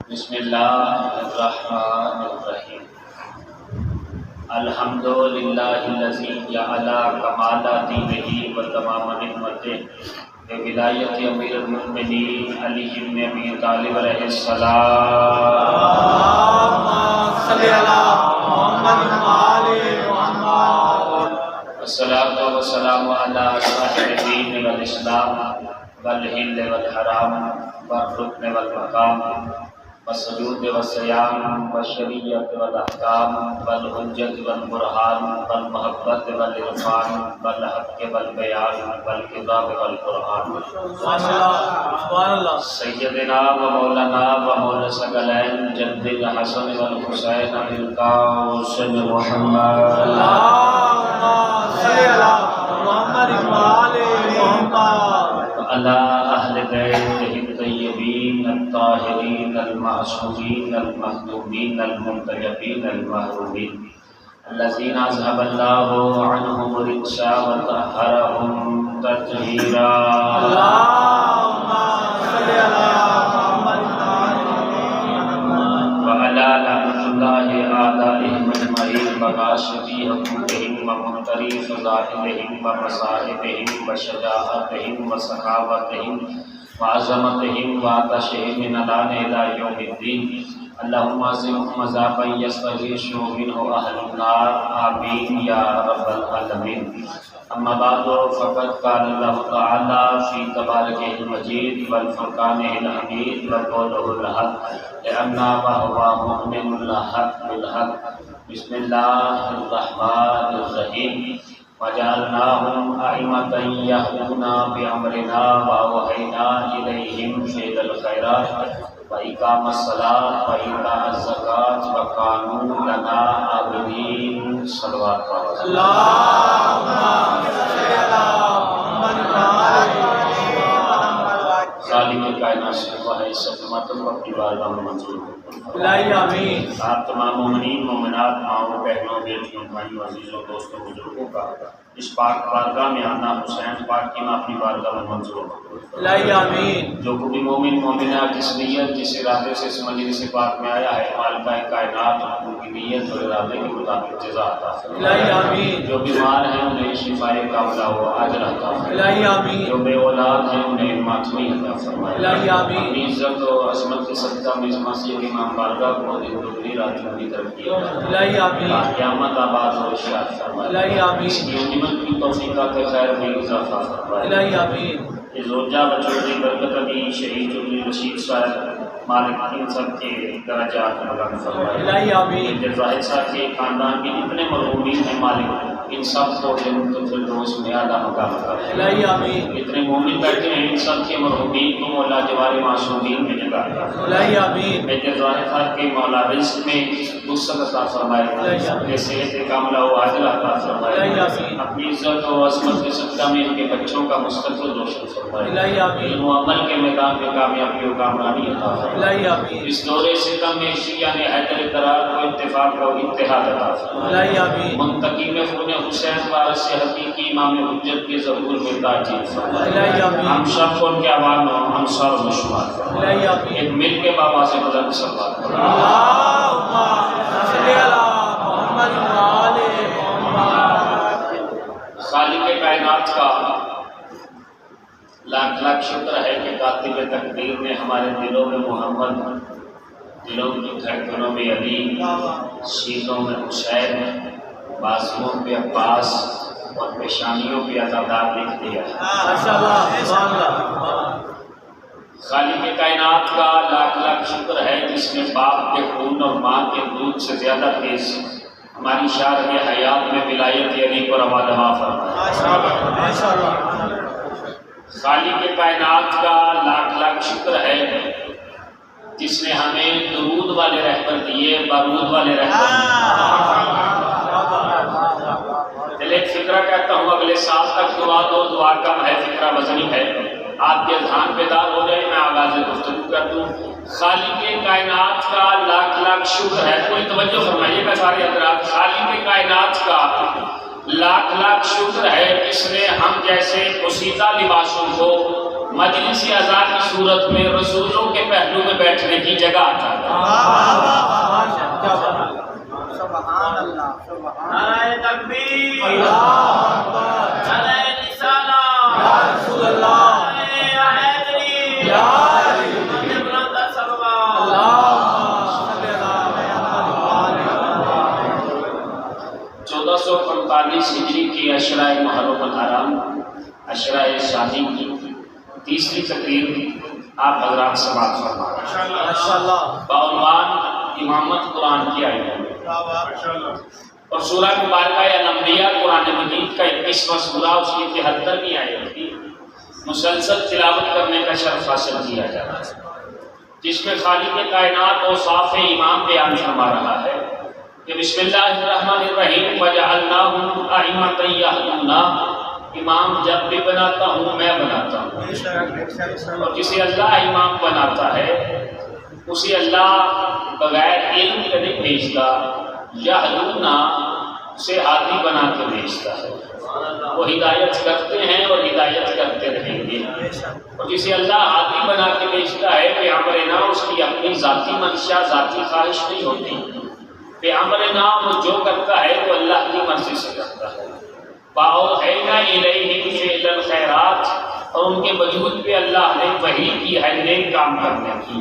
بسم اللہ الرحمن الرحیم الحمدللہ الذی جعل کمال دینہ و تمام نعمتہ بولایت امیر المؤمنین علی بن ابی طالب علیہ السلام اللہم صلی علی محمد و آل محمد والصلاۃ والسلام علی اشرف الدین والاسلام والحل والحرام والرکن والمقام والسجود والصيام والشریعت والاحکام والحجت والبرہان والمحبت والعرفان والحق والبیان والکتاب والقرآن سبحان اللہ سیدنا و مولانا و مولا ثقلین جد الحسن والحسین القاسم محمد اللہم صلی علی محمد و آل محمد وعلى أهل بيته الطيبين الطاهرين المعصومين المخدومين المنتجبين المحرومين الذين أذهب الله عنهم الرجس وطهرهم تطهيرا اللہم صلی علی محمد و آل محمد وعلى لعنة الله أعدائهم أجمعين وغاشفي حقوقهم ومنكري فضائلهم ومصائبهم وشجاعتهم وسخاوتهم وعظمتهم وعطشهم من الآن إلى يوم الدين اللهم اعزهم عذابا يستغيث منه أهل النار آمين يا رب العالمين أما بعد فقد قال الله تعالى في تباركه المجيد والفرقانه الحميد وقوله الحق لأن وهو مؤمن الحق بالحق بسم الله الرحمن الرحيم وجعلناهم أئمة يهدون بأمرنا وأوحينا إليهم فعل الخيرات وإقام الصلاة وإيتاء الزكاة وكانوا لنا عابدين صلوات اللہم صلی علی محمد و آل محمد خالق کائنات سے دعا ہے اس خدمت کو اپنی بارگاہ میں منظور فرمائے۔ الہی آمین آپ تمام مومنین مومنات ماؤں بہنوں بیٹیوں بھائیوں عزیزوں دوستوں بزرگوں کا اس پاک بارگاہ میں آنا حسین پاک کی اپنی بارگاہ میں منظور فرمائے۔ الہی آمین جو کوئی مومن مومنہ جس نیت جس ارادے سے اس مجلس پاک میں آیا ہے مالکہ کائنات ان کی نیت اور ارادے کے مطابق جزا عطا فرمائے۔ الہی آمین جو بیمار ہیں انہیں شفائے کاملہ و عاجل عطا فرمائے۔ الہی آمین جو بے اولاد ہیں انہیں ماتمی عطا فرمائے۔ الہی آمین اپنی عزت و عظمت کے صدقہ میں اس مسیح امام بارگاہ کو دن دگنی رات چوگنی ترقی عطا فرمائے۔ الہی آمین قیامت آباد و اشارت فرمائے۔ الہی آمین اس کی نعمت کی توفیقات خیر میں اضافہ فرمائے۔ الہی آمین زوجہ بچوں کی برکت علی شہید چودھری رشید صاحب مالک ان سب کے درجات بلند فرمائے۔ الہی آمین جب زاہد صاحب کے خاندان کے جتنے مرحومین ہیں مالک ان سب کو جنت الفردوس میں اعلیٰ مقام عطا فرمائے۔ الہی آمین اتنے مومن بیٹھے ہیں ان سب کے مرحومین کو مولا جوار معصومین میں جگہ عطا فرمائے۔ الہی آمین میجر زاہد صاحب کے مولا رزق میں وسعت عطا فرمائے، اپنے صحت کاملہ و عاجلہ عطا فرمائے، اپنی عزت و عظمت کے صدقہ میں ان کے بچوں کا مستقبل روشن فرمائے، الہی آمین علم و عمل کے میدان میں کامیابی و کامرانی عطا فرمائے۔ الہی آمین اس دور ستم میں شیعہ نے حیدر قرار کو اتفاق و اتحاد عطا فرمائے۔ الہی آمین منتقی میں خون حسین وارث سے حقیقی امام حجت کے ظہور میں تاجیل فرمائے۔ الہی آمین ہم سب کو ان کے عوام و انصار میں شمار فرمائے۔ الہی آمین ایک مل کے بابا سے بلند صلوات فرمائے۔ اللہم صلی علی محمد و آل محمد خالق کائنات کا لاکھ لاکھ شکر ہے کہ کاتب تقدیر نے ہمارے دلوں میں محمد، دلوں کی دھڑکنوں میں علی، سینوں میں حسین، بازوؤں پہ عباس اور پیشانیوں پہ عطادار لکھ دیا۔ ماشاءاللہ سبحان اللہ خالق کائنات کا لاکھ لاکھ شکر ہے جس نے باپ کے خون اور ماں کے دودھ سے زیادہ تیز ہماری شارح حیات میں ولایت علی کو روا دوا فرمایا۔ ماشاءاللہ خالق کائنات کا لاکھ لاکھ شکر ہے جس نے ہمیں درود والے رہبر دیے، بارود والے رہبر دیے۔ ایک فکرہ کہتا ہوں اگلے سال تک دعا دو، دعا کم ہے، فکرہ وزنی ہے، آپ کے ذہن بیدار ہو جائے، میں آغاز گفتگو کر دوں۔ خالق کائنات کا لاکھ لاکھ شکر ہے، کوئی توجہ فرمائیے گا سارے حضرات، خالق کائنات کا لاکھ لاکھ شکر ہے جس نے ہم جیسے پوشیدہ لباسوں کو مجلس اعزاز کی صورت میں رسولوں کے پہلو میں بیٹھنے کی جگہ عطا سبحان اللہ سبحان نعرہ تکبیر، اللہ اکبر نعرہ رسالہ، یا رسول اللہ نعرہ حیدری، یا علی بلند صلوات۔ اللہم صلی علی محمد و آل 1445 ہجری کی عشرہ محرم الحرام، عشرہ شادی کی تیسری تقریر آپ حضرات سماعت فرما رہے ہیں ماشاءاللہ بعنوان امامت قرآن کی آیتوں میں، اور سورہ مبارکہ الانبیاء قرآن مجید کا 21واں سورہ، اس کی 73ویں آیت کی مسلسل تلاوت کرنے کا شرف حاصل کیا جا رہا ہے، جس میں خالق کائنات اور صاف امام بیان فرما رہا ہے کہ بسم اللہ الرحمن الرحیم وجعلناہم ائمۃ یہدون، امام جب بھی بناتا ہوں میں بناتا ہوں، اور جسے اللہ امام بناتا ہے اسے اللہ بغیر علم کے نہیں بھیجتا، یہدون اسے ہادی بنا کے بھیجتا ہے، وہ ہدایت کرتے ہیں اور ہدایت کرتے رہیں گے، اور جسے اللہ ہادی بنا کے بھیجتا ہے پیغمبر نام اس کی اپنی ذاتی منشا ذاتی خواہش نہیں ہوتی، پیغمبر نام وہ جو کرتا ہے وہ اللہ کی مرضی سے کرتا ہے، فَأَوْحَيْنَا إِلَيْهِمْ فِعْلَ الْخَيْرَاتِ، اور ان کے وجود پہ اللہ نے وحی کی ہے نیک کام کرنے کی،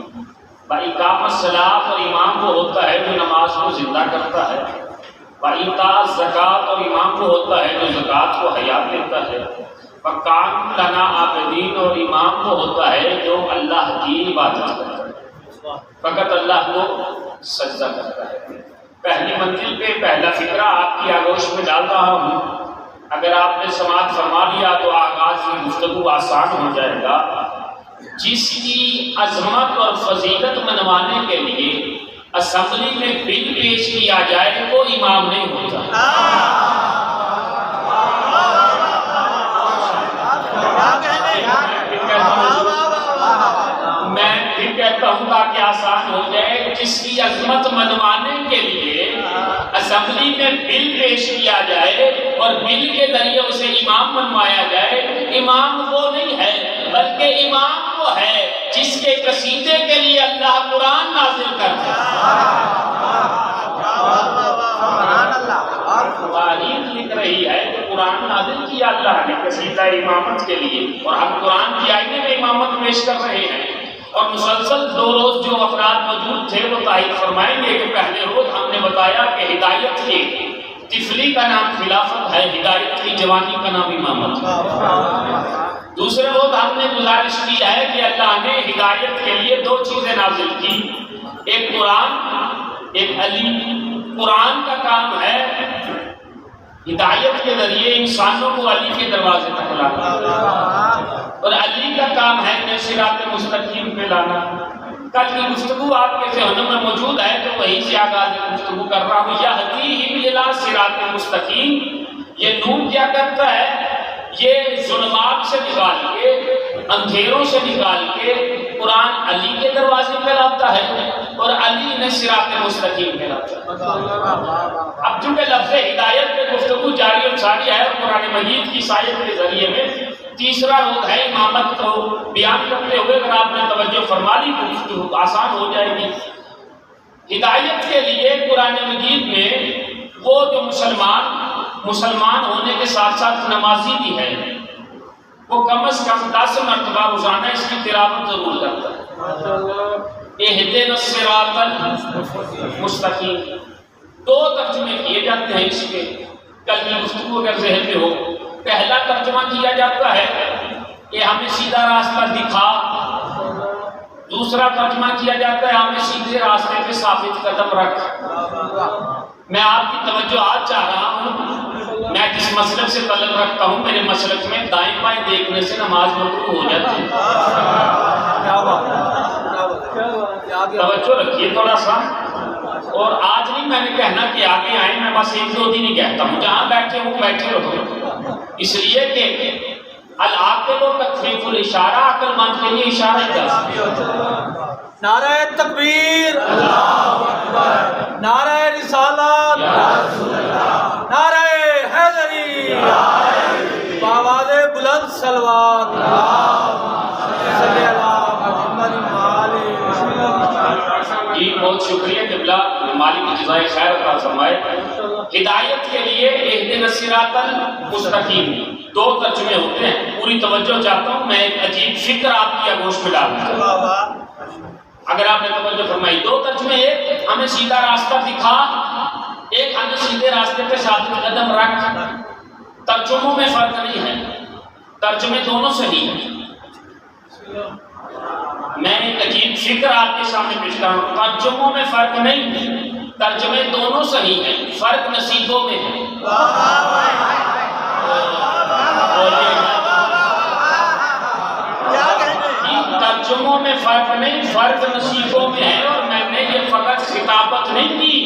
وَإِقَامَ الصَّلَاةِ، اور امام وہ ہوتا ہے جو نماز کو زندہ کرتا ہے، وَإِيتَاءَ الزَّکَاةِ، اور امام وہ ہوتا ہے جو زکوٰۃ کو حیات دیتا ہے، وَكَانُوا لَنَا عَابِدِينَ، اور امام وہ ہوتا ہے جو اللہ کی عبادت کرتا ہے، فقط اللہ کو سجدہ کرتا ہے۔ پہلی منزل پہ پہلا فقرہ آپ کی آگوش میں ڈال رہا ہوں، اگر آپ نے سماعت فرما لیا تو آغاز کی گفتگو آسان ہو جائے گا۔ جس کی عظمت اور فضیلت منوانے کے لیے اسمبلی میں بل پیش کیا جائے وہ امام نہیں ہوتا۔ میں پھر کہتا ہوں تاکہ آسان ہو جائے، جس کی عظمت منوانے کے لیے اسمبلی میں بل پیش کیا جائے اور بل کے ذریعے اسے امام منوایا جائے، امام وہ نہیں ہے بلکہ امام وہ ہے جس کے قصیدے کے لیے اللہ قرآن نازل کرتا ہے۔ تاریخ لکھ رہی ہے کہ قرآن نازل کیا اللہ نے قصیدہ امامت کے لیے، اور ہم قرآن کی آئینے میں امامت پیش کر رہے ہیں، اور مسلسل 2 روز جو افراد موجود تھے وہ تائید فرمائیں گے کہ پہلے روز ہم نے بتایا کہ ہدایت کی طفلی کا نام خلافت ہے، ہدایت کی جوانی کا نام امامت ہے۔ دوسرے روز ہم نے گزارش کی ہے کہ اللہ نے ہدایت کے لیے 2 چیزیں نازل کی، ایک قرآن ایک علی۔ قرآن کا کام ہے ہدایت کے ذریعے انسانوں کو علی کے دروازے تک لانا، اور علی کا کام ہے انہیں صراط مستقیم پہ لانا۔ کل کی گفتگو آپ کے ذہنوں میں موجود ہے تو وہی سے آغاز گفتگو کر رہا ہوں۔ یہدیہم الی صراط مستقیم، یہ نور کیا کرتا ہے؟ یہ ظلمات سے نکال کے، اندھیروں سے نکال کے قرآن علی کے دروازے پہ لاتا ہے، اور علی نے صراط مستقیم پہ لاتا ہے۔ اب چونکہ لفظ ہدایت پہ گفتگو جاری اور ساری ہے، اور قرآن مجید کی سائد کے ذریعے میں تیسرا روز ہے امامت کو بیان کرتے ہوئے اگر آپ نے توجہ فرما لی تو گفتگو آسان ہو جائے گی۔ ہدایت کے لیے قرآن مجید میں وہ جو مسلمان ہونے کے ساتھ ساتھ نمازی بھی ہے، وہ کم از کم 10 مرتبہ روزانہ اس کی تلاوت ضرور کرتا ہے۔ اہدنا الصراط المستقیم 2 ترجمے کیے جاتے ہیں اس کے، کل کی گفتگو اگر ذہن میں ہو۔ پہلا ترجمہ کیا جاتا ہے کہ ہمیں سیدھا راستہ دکھا، دوسرا ترجمہ کیا جاتا ہے ہمیں سیدھے راستے پہ ثابت قدم رکھ۔ میں آپ کی توجہ آج چاہ رہا ہوں، میں جس مسلک سے تعلق رکھتا ہوں میرے مسلک میں دائیں بائیں دیکھنے سے نماز مکروہ ہو جاتی ہے۔ توجہ رکھیے تھوڑا سا، اور آج نہیں میں نے کہنا کہ آگے آئیں، میں بس 1-2 دن ہی کہتا ہوں، جہاں بیٹھے ہوں بیٹھے رہو، اس لیے کہ العاقل و تکفیف الاشارہ، عقل مند کے لیے اشارہ ہی کرتا۔ نعرہ تکبیر، اللہ اکبر، نعرہ رسالت، نعرہ حیدری، بآواز بلند صلوات، اللہم صلی علی محمد و آل محمد۔ جی بہت شکریہ قبلہ، مالک جزائے خیر عطا فرمائے۔ ہدایت کے لیے اہدنا الصراط المستقیم 2 ترجمے ہوتے ہیں، پوری توجہ چاہتا ہوں، میں ایک عجیب فکر آپ کی آگوش میں ڈالنا چاہتا ہوں، اگر آپ نے توجہ فرمائی۔ 2 ترجمے، ایک ہمیں سیدھا راستہ دکھا، ایک ہمیں سیدھے راستے پہ ثابت قدم رکھ۔ ترجموں میں فرق نہیں ہے، ترجمے دونوں صحیح ہیں۔ میں ایک عجیب فکر آپ کے سامنے پیش کر رہا ہوں، ترجموں میں فرق نہیں، ترجمے دونوں صحیح ہیں، فرق نصیبوں میں ہے۔ ترجموں میں فرق نہیں، فرق نصیبوں میں ہے۔ اور میں نے یہ فقط خطابت نہیں کی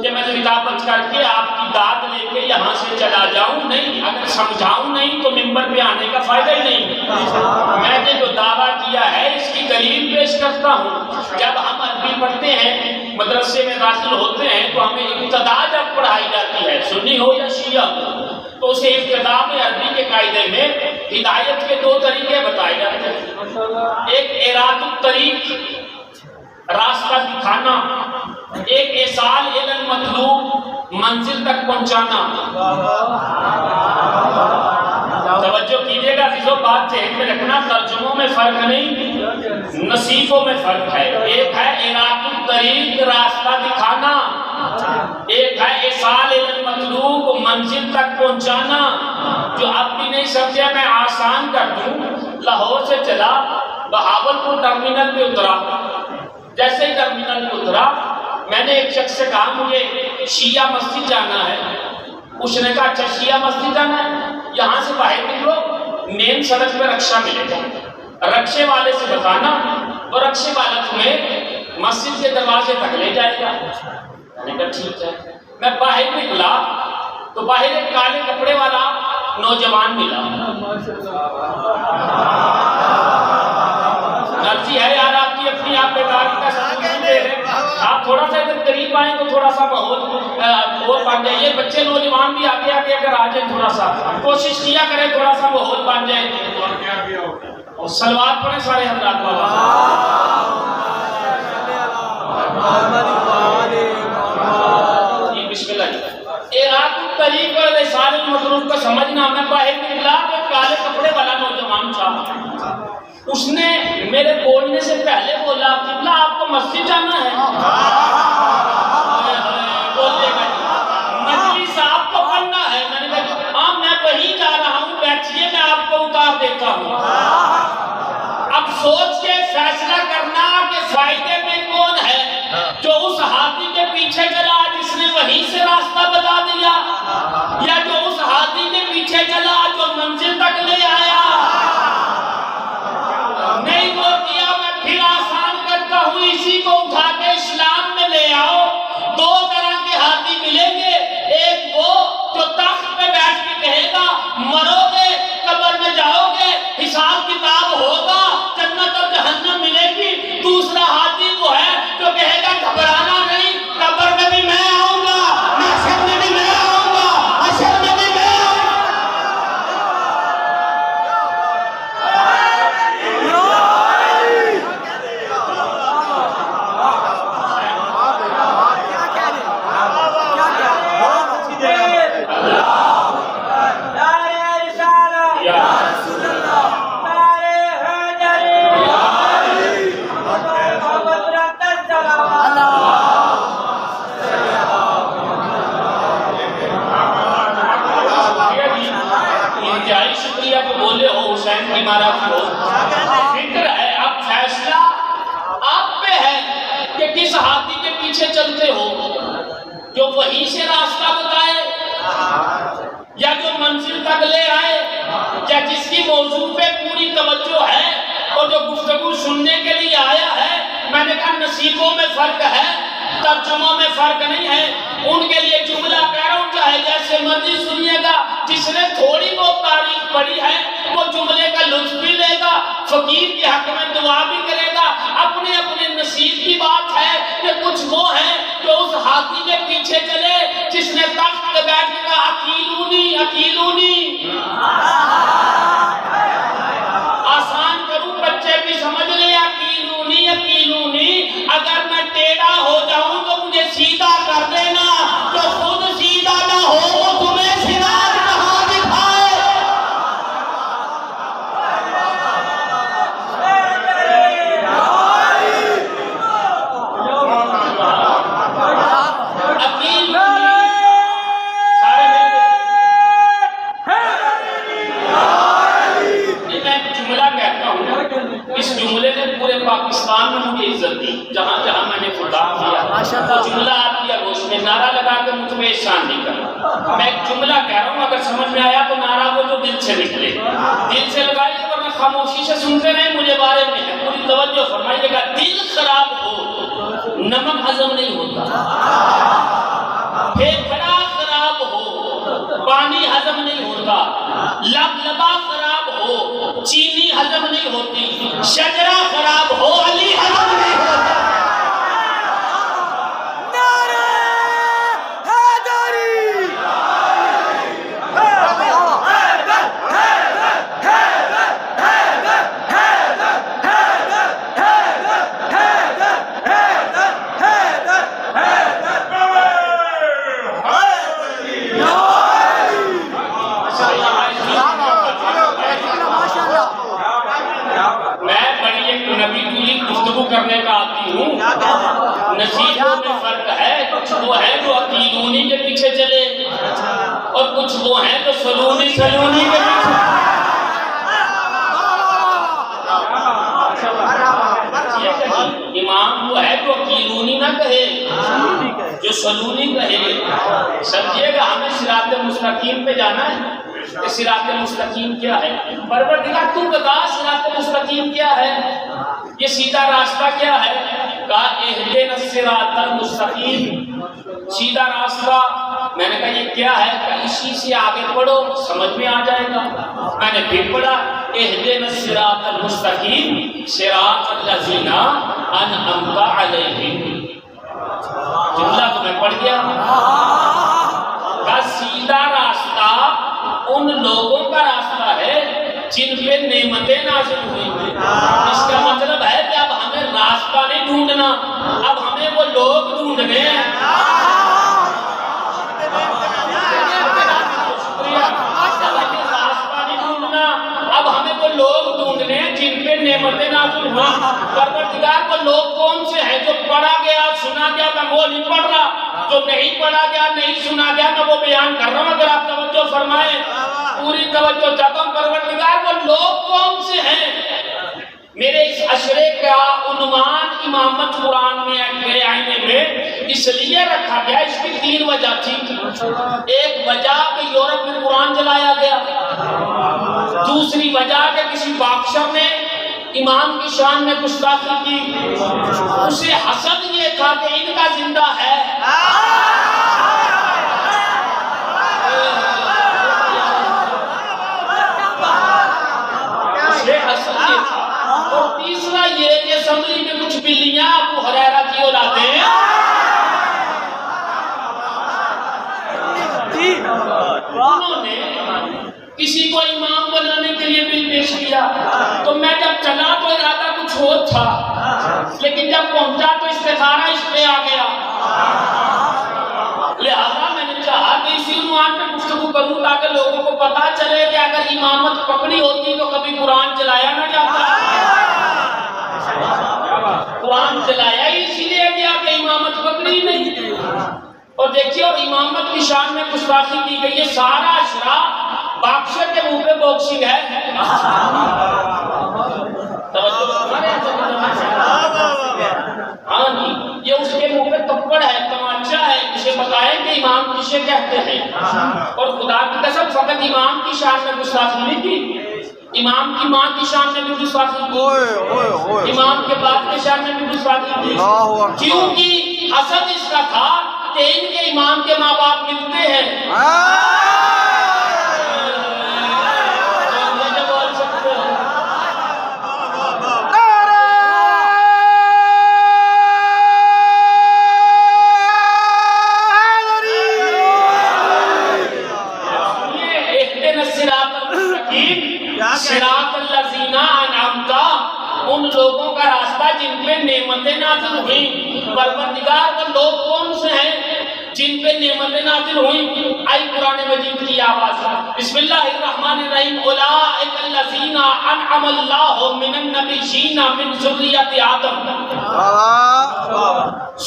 کہ میں خطابت کر کے آپ کی داد لے کے یہاں سے چلا جاؤں، نہیں، اگر سمجھاؤں نہیں تو ممبر پہ آنے کا فائدہ ہی نہیں۔ میں نے جو دعویٰ کیا ہے اس کی دلیل پیش کرتا ہوں۔ جب ہم عربی پڑھتے ہیں، مدرسے میں داخل ہوتے ہیں، تو ہمیں ابتدا جب پڑھائی جاتی ہے، سنی ہو یا شیعہ ہو، تو اسے ابتدا میں عربی کے قاعدے میں ہدایت کے 2 طریقے بتائے جاتے ہیں۔ ایک اراد الطریق، راستہ دکھانا، ایک ایصال الی المطلوب، منزل تک پہنچانا۔ توجہ کیجئے گا عزیزو، بات ذہن میں رکھنا، ترجموں میں فرق نہیں، نصیبوں میں فرق ہے۔ ایک ہے اراد الطریق، راستہ دکھانا، ایک ہے ایصال الی المطلوب، منزل تک پہنچانا۔ جو اب بھی نہیں سمجھے میں آسان کر دوں، لاہور سے چلا، بہاولپور ٹرمینل پہ اترا، جیسے ہی ٹرمینل پہ اترا میں نے ایک شخص سے کہا مجھے شیعہ مسجد جانا ہے۔ اس نے کہا اچھا شیعہ مسجد جانا ہے، یہاں سے باہر نکلو، مین سڑک پہ رکشہ ملے گا، رکشے والے سے بتانا اور رکشے والا تمہیں مسجد کے دروازے تک لے جائے گا۔ میں نے کہا ٹھیک ہے۔ میں باہر نکلا تو باہر ایک کالے کپڑے والا نوجوان ملا۔ غلطی ہے یار آپ کی، اپنی آپ بیداری کا ثبوت نہیں دے رہے۔ آپ تھوڑا سا ادھر قریب آئیں تو تھوڑا سا ماحول اور بن جائے۔ یہ بچے نوجوان بھی آگے آگے اگر آ جائیں، تھوڑا سا کوشش کیا کریں، تھوڑا سا ماحول بن جائے۔ اور سلوات پڑھیں سارے حضرات بابا۔ بسم اللہ۔ اراد الطریق اور ایصال المطلوب کا سمجھنا، میں باہر نکلا تو کالے کپڑے والا نوجوان تھا، اس نے میرے بولنے سے پہلے بولا قبلہ آپ کو مسجد جانا ہے؟ بولے گا مجلس آپ کو پڑھنا ہے؟ میں نے کہا ہاں میں وہیں جا رہا ہوں، بیٹھیے میں آپ کو اتار دیتا ہوں۔ اب سوچ کے فیصلہ کرنا کہ فائدے میں کون ہے، جو اس ہاتھی کے پیچھے چلا جس نے وہیں سے راستہ بتا دیا، یا جو اس ہاتھی کے پیچھے چلا جو منزل تک لے آیا۔ نہیں وہ کیا، میں پھر آسان کرتا ہوں، اسی کو اٹھا کے اسلام میں لے آؤ۔ 2 طرح کے ہاتھی ملیں گے، ایک وہ جو تخت پہ بیٹھ کے کہے گا مرو گے، قبر میں جاؤ گے، حساب کتاب ہوگا، جنت اور جہنم ملے گی۔ دوسرا ہاتھی وہ ہے جو کہے گا گھبرانا نہیں، قبر میں بھی میں آؤں گا، محشر میں بھی میں آؤں گا، حشر میں بھی میں آؤں گا۔ فکر ہے، اب فیصلہ آپ پہ ہے کہ کس ہاتھی کے پیچھے چلتے ہو، جو وہیں سے راستہ بتائے یا جو منزل تک لے آئے، یا جس کی موضوع پہ پوری توجہ ہے اور جو گفتگو سننے کے لیے آیا ہے۔ میں نے کہا نصیبوں میں فرق ہے، ترجموں میں فرق نہیں ہے۔ ان کے لیے جملہ کہہ رہا ہوں، چاہے جیسے مرضی سنیے گا، جس نے تھوڑی بہت تاریخ پڑھی ہے وہ جملے کا لطف بھی لے گا، فقیر کے حق میں دعا بھی کرے گا۔ اپنے اپنے نصیب کی بات ہے کہ کچھ وہ ہیں جو اس ہاتھی کے پیچھے چلے جس نے تخت پہ بیٹھ کے کہا اکیلونی اکیلونی۔ آسان کروں بچے بھی سمجھ لیں، اکیلونی اکیلونی، اگر میں تو جملہ آپ کی آگوش میں نعرہ لگا کے مجھ پہ احسان نہیں کرنا. میں ایک جملہ کہہ رہا ہوں، اگر سمجھ میں آیا تو نعرہ وہ جو دل سے نکلے دل سے لگائیے، ورنہ خاموشی سے سنتے رہے. مجھے بارے میں ہے، پوری توجہ فرمائیے گا. دل خراب ہو، نمک ہضم نہیں ہوتا. پھیپھڑا خراب ہو، پانی ہضم نہیں ہوتا. لبا خراب ہو، چینی ہضم نہیں ہوتی. شجرہ خراب ہو، علی ہضم نہیں ہوتا. کرنے کا آتی ہوں. نصیحتوں میں فرق ہے. کچھ وہ ہیں جو عقیدونی کے پیچھے چلے اور کچھ وہ ہیں جو سلونی کے پیچھے. امام وہ ہے جو عقیدونی نہ کہے، جو سلونی کہے. سمجھیے گا، ہمیں صراط مستقیم پہ جانا ہے. صراط مستقیم کیا ہے؟ پروردگار تو بتا صراط مستقیم کیا ہے، یہ سیدھا راستہ کیا ہے؟ کہا اہدنا الصراط المستقیم، سیدھا راستہ. میں نے کہا یہ کیا ہے؟ کہ اسی سے آگے پڑھو سمجھ میں آ جائے گا. میں نے پھر پڑھا اہدنا الصراط المستقیم صراط الذین انعمت علیہم. جملہ تو میں پڑھ گیا. کا سیدھا راستہ ان لوگوں کا راستہ ہے جن پہ نعمتیں نازل ہوئی ہیں. اس کا مطلب ہے کہ اب ہمیں راستہ نہیں ڈھونڈنا، اب ہمیں وہ لوگ ڈھونڈنے ہیں. راستہ نہیں ڈھونڈنا، اب ہمیں وہ لوگ ڈھونڈنے ہیں جن پہ نعمتیں نازل ہوئی. پروردگار کو لوگ کون سے ہیں؟ جو پڑھا گیا سنا گیا میں وہ نہیں پڑھ رہا، جو نہیں پڑھا گیا نہیں سنا گیا میں وہ بیان کر رہا ہوں. اگر آپ توجہ فرمائیں، پوری توجہ چاہتا ہوں. پروردگار وہ لوگ کون سے ہیں؟ میرے اس اشرے کا عنوان امامت قرآن میں آئینے میں اس لیے رکھا گیا، اس کی 3 وجہ تھی. ایک وجہ کہ یورپ میں قرآن جلایا گیا. دوسری وجہ کہ کسی بادشاہ نے امام کی شان میں گستاخی کی، اسے حسد یہ تھا کہ ان کا زندہ ہے. اور تیسرا یہ کہ اسمبلی میں کچھ بلیاں ابو ہریرہ کی اولادیں ہیں. انہوں نے کسی کو امام بنانے کے لیے بل پیش کیا. تو میں جب چلا تو ارادہ کچھ اور تھا، لیکن جب پہنچا تو استخارہ اس پہ آ گیا. لہذا میں نے چاہا کہ اسی عنوان پہ گفتگو کروں تاکہ لوگوں کو پتا چلے کہ اگر امامت پکڑی ہوتی تو کبھی قرآن چلایا نہ جاتا. قرآن چلایا ہی اسی لیے گیا کہ امامت پکڑی نہیں. اور دیکھیے، اور امامت کی شان میں گستاخی کی گئی ہے. سارا اشرا بادشاہ کے منہ پہ باکسنگ ہے. ہاں جی، یہ اس کے منہ پہ تپڑ ہے، تماچا ہے. اسے بتائیں کہ امام کسے کہتے ہیں. اور خدا کی قسم فقط امام کی شان میں گستاخی نہیں کی، امام کی ماں کی شان میں بھی گستاخی کی، امام کے باپ کی شان میں بھی گستاخی کی. کیونکہ حسد اس کا تھا کہ ان کے امام کے ماں باپ ملتے ہیں. صراط الذین انعمت، ان لوگوں کا راستہ جن پہ نعمتیں نازل ہوئیں. پروردگار وہ لوگ کون سے ہیں جن پہ نعمتیں نازل ہوئیں؟ آئی قرآن مجید کی آواز. بسم اللہ الرحمن الرحیم. اولئک الذین انعم اللہ من النبیین من ذریۃ آدم.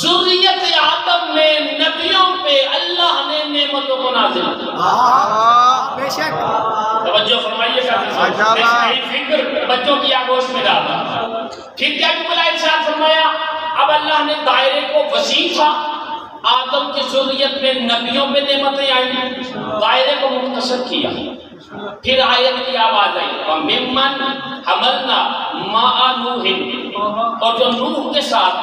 ذریۃ آدم میں نبیوں پہ اللہ نے نعمتوں کو نازل کیا. بے شک توجہ فرمائیے گا. فکر بچوں کی آگوش میں ڈالا. پھر کیا جملہ ارشاد فرمایا؟ اب اللہ نے دائرے کو وسیع تھا، آدم کی ذریت میں نبیوں پہ نعمتیں آئیں، دائرے کو مختصر کیا۔ پھر آیت کی آواز آئی وَمِمَّنْ حَمَلْنَا مَعَ نُوحٍ، اور جو نوح کے ساتھ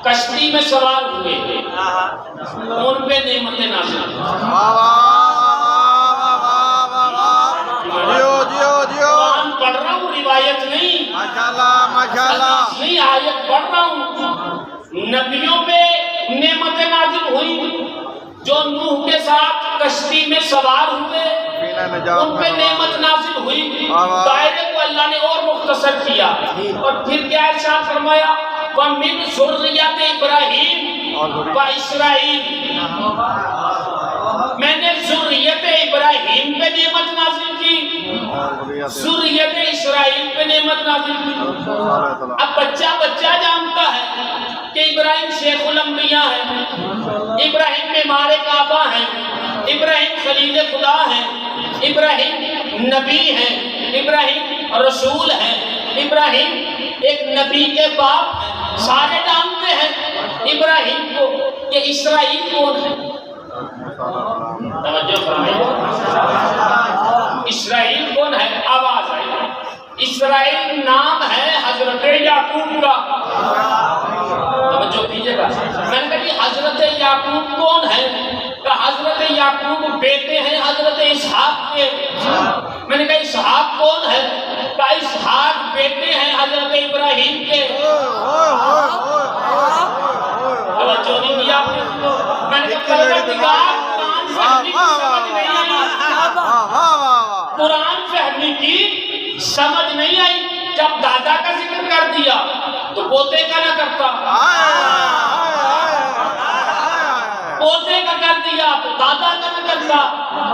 کشتی میں سوار ہوئے ان پہ نعمتیں نازل ہوئی۔ قرآن پڑھ رہا ہوں، روایت نہیں، نہیں آیت پڑھ رہا ہوں۔ نبیوں پہ نعمتیں نازل ہوئی، جو نوح کے ساتھ کشتی میں سوار ہوئے ان پہ نعمت نازل ہوئی، دائرے کو اللہ نے اور مختصر کیا۔ اور پھر کیا ارشاد فرمایا وَمِن ذُرِّيَّتِ إِبْرَاہِیم وَإِسرائیل، میں نے ذریت ابراہیم پہ نعمت نازل کی، ذریت اسرائیل پہ نعمت نازل کی۔ اب بچہ جانتا ہے کہ ابراہیم شیخ الانبیاء ہے، ابراہیم معمار کعبہ ہے، ابراہیم خلیل خدا ہے، ابراہیم نبی ہے، ابراہیم رسول ہے، ابراہیم ایک نبی کے باپ ہیں، سارے جانتے ہیں ابراہیم کو کہ اسرائیل کون ہے۔ توجہ فرمائیے، اسرائیل کون ہے؟ آواز آئی، اسرائیل نام ہے حضرت یعقوب کا۔ توجہ کیجیے گا، میں نے کہا کہ حضرت یعقوب کون ہے؟ کہ حضرت یعقوب بیٹے ہیں حضرت اسحاق کے۔ میں نے کہا اسحاق کون ہے؟ کہ اسحاق بیٹے ہیں حضرت ابراہیم کے۔ توجہ نہیں کیا آپ نے؟ میں نے کہا پروردگار قرآن فہمی کی سمجھ نہیں آئی، جب دادا کا ذکر کر دیا تو پوتے کا نہ کرتا، پوتے کا کر دیا تو دادا کا نہ کرتا،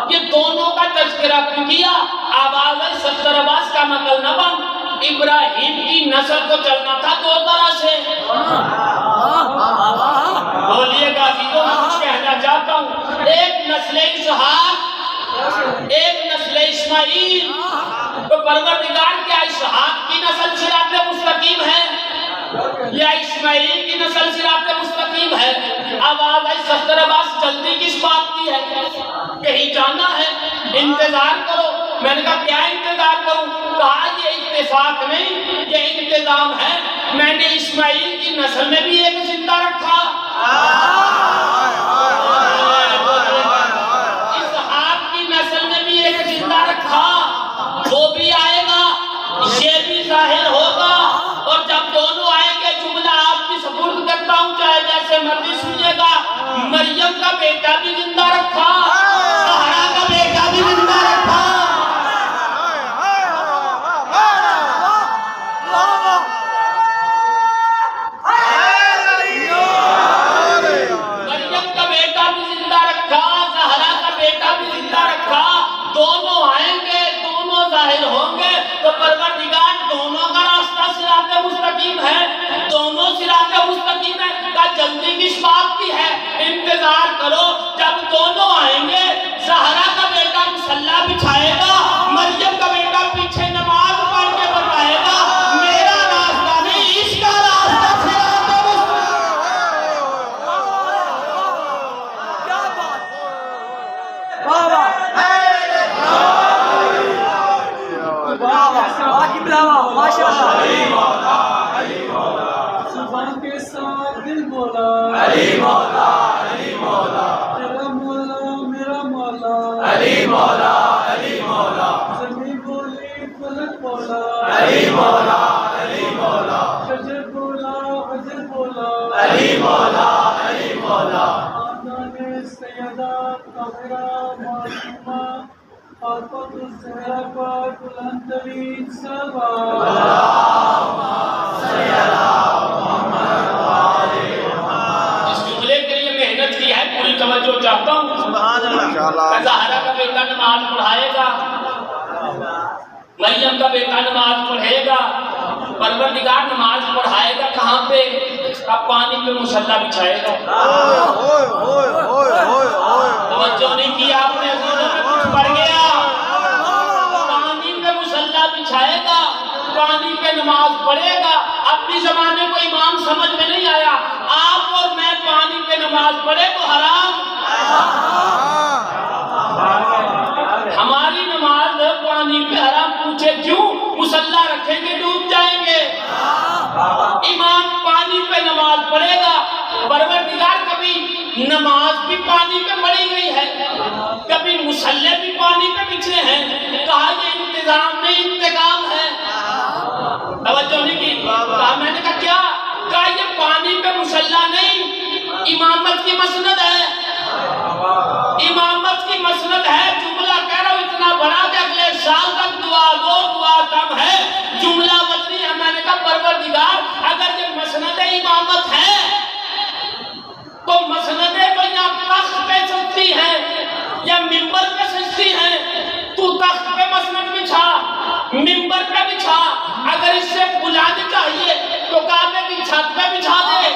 یہ دونوں کا تذکرہ کیا۔ آواز ہے 70 آواز کا نقل نہ بن، ابراہیم کی نسل کو چلنا تھا دو طرح سے۔ بولیے گا عزیزوں، میں کچھ کہنا چاہتا ہوں، ایک نسل اسحاق، ایک نسل اسماعیل۔ تو پروردگار کیا اسحاق کی نسل صراط مستقیم ہے یا اسماعیل کی نسل صراط مستقیم ہے؟ آواز ہے 70 آواز جلدی کس بات کی ہے؟ کہیں جانا ہے، انتظار کرو۔ میں نے کہا کیا انتظار کروں؟ کہا یہ اتفاق نہیں، یہ انتظام ہے، میں نے اسماعیل کی نسل میں بھی ایک زندہ رکھا، اسحاق کی نسل میں بھی ایک زندہ رکھا، وہ بھی آئے گا، یہ بھی ظاہر ہوگا، اور جب دونوں آئیں گے جملہ آپ کی سپرد کرتا ہوں، چاہے جیسے مرضی سنیے گا۔ مریم کا بیٹا بھی زندہ رکھا، سہرا کا بیٹا بھی زندہ رکھا، مریم کا بیٹا بھی زندہ رکھا، سہرا کا بیٹا بھی زندہ رکھا۔ دونوں آئیں گے، دونوں ظاہر ہوں گے، تو پروردگار دونوں کا راستہ صراط مستقیم ہے، دونوں صراط مستقیم ہے۔ کا جلدی کس بات کی ہے؟ انتظار کرو، جب دونوں آئیں گے، سہرا کا بیٹا مصلی بچھائے گا، مریم کا بیٹا پیچھے نماز پڑھ کے بتائے گا میرا راستہ نہیں، اس کا راستہ صراط مستقیم۔ کیا بات، زبان کے ساتھ دل بولا علی مولا علی مولا، تیرا مولا میرا مولا علی مولا علی مولا، زمین بولی فلک بولا علی مولا علی مولا، شجر بولا حجر بولا علی مولا علی مولا، خاندان سیدہ طاہرہ معصومہ فاطمۃ الزہرا پر بلند ترین صلوات۔ اس جملے کے لیے محنت کی ہے، پوری توجہ چاہتا ہوں۔ زہرا کا بیٹا نماز پڑھائے گا، مریم کا بیٹا نماز پڑھے گا، پروردگار نماز پڑھائے گا کہاں پہ؟ اب پانی پہ مصلی بچھائے گا۔ توجہ نہیں کی آپ نے، کچھ پڑھ گیا۔ پانی پہ مصلی بچھائے گا، پانی پہ نماز پڑھے گا۔ اب بھی زمانے کو امام سمجھ میں نہیں آیا، آپ اور میں پانی پہ نماز پڑھے تو حرام، ہماری نماز پانی پہ حرام، پوچھے کیوں؟ مصلی رکھیں گے ڈوب جائیں گے، امام پانی پہ نماز پڑھے گا، پروردگار کبھی نماز بھی پانی پہ پڑھی گئی ہے، کبھی مصلی بھی پانی پہ بچھے ہیں، کہا یہ انتظام نہیں انتقام ہے، توجہ نہیں کی، کہا میں نے کہا کیا؟ کہا یہ پانی پہ مصلی نہیں، امامت کی مسند ہے، امامت کی مسند ہے، جملہ کہہ رہا ہوں اتنا بڑا کہ اگلے سال تک دعا دو، دعا کم ہے، جملہ وزنی ہے۔ میں نے کہا پروردگار اگر یہ مسند امامت ہے تو مسندیں تو یا تخت پہ سجتی ہیں یا ممبر پہ سجتی ہیں، تو تخت پہ مسند بچھا، ممبر پہ بچھا، اگر اس سے بلانی چاہیے تو کعبے کی چھت پہ بچھا دے،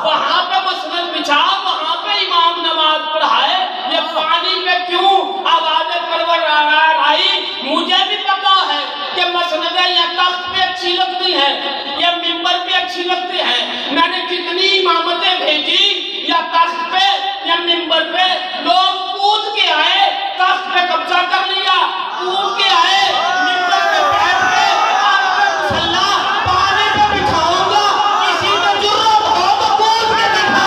وہاں پہ مسند بچھا، وہاں پہ امام نماز پڑھائے، یہ پانی پہ کیوں آواز پروردگار آئی؟ مجھے بھی پتا ہے کہ مسندیں یا تخت پہ اچھی لگتی ہیں یا ممبر پہ اچھی لگتی ہیں، میں نے کتنی امامتیں بھیجی یا تخت پہ یا ممبر پہ، لوگ کود کے آئے، تخت پہ قبضہ کر لیا، کود کے آئے، ممبر پہ بیٹھ کے آپ پہ مصلی پانی پہ بٹھاؤں گا، کسی کو جرات ہو تو کود کے دکھا۔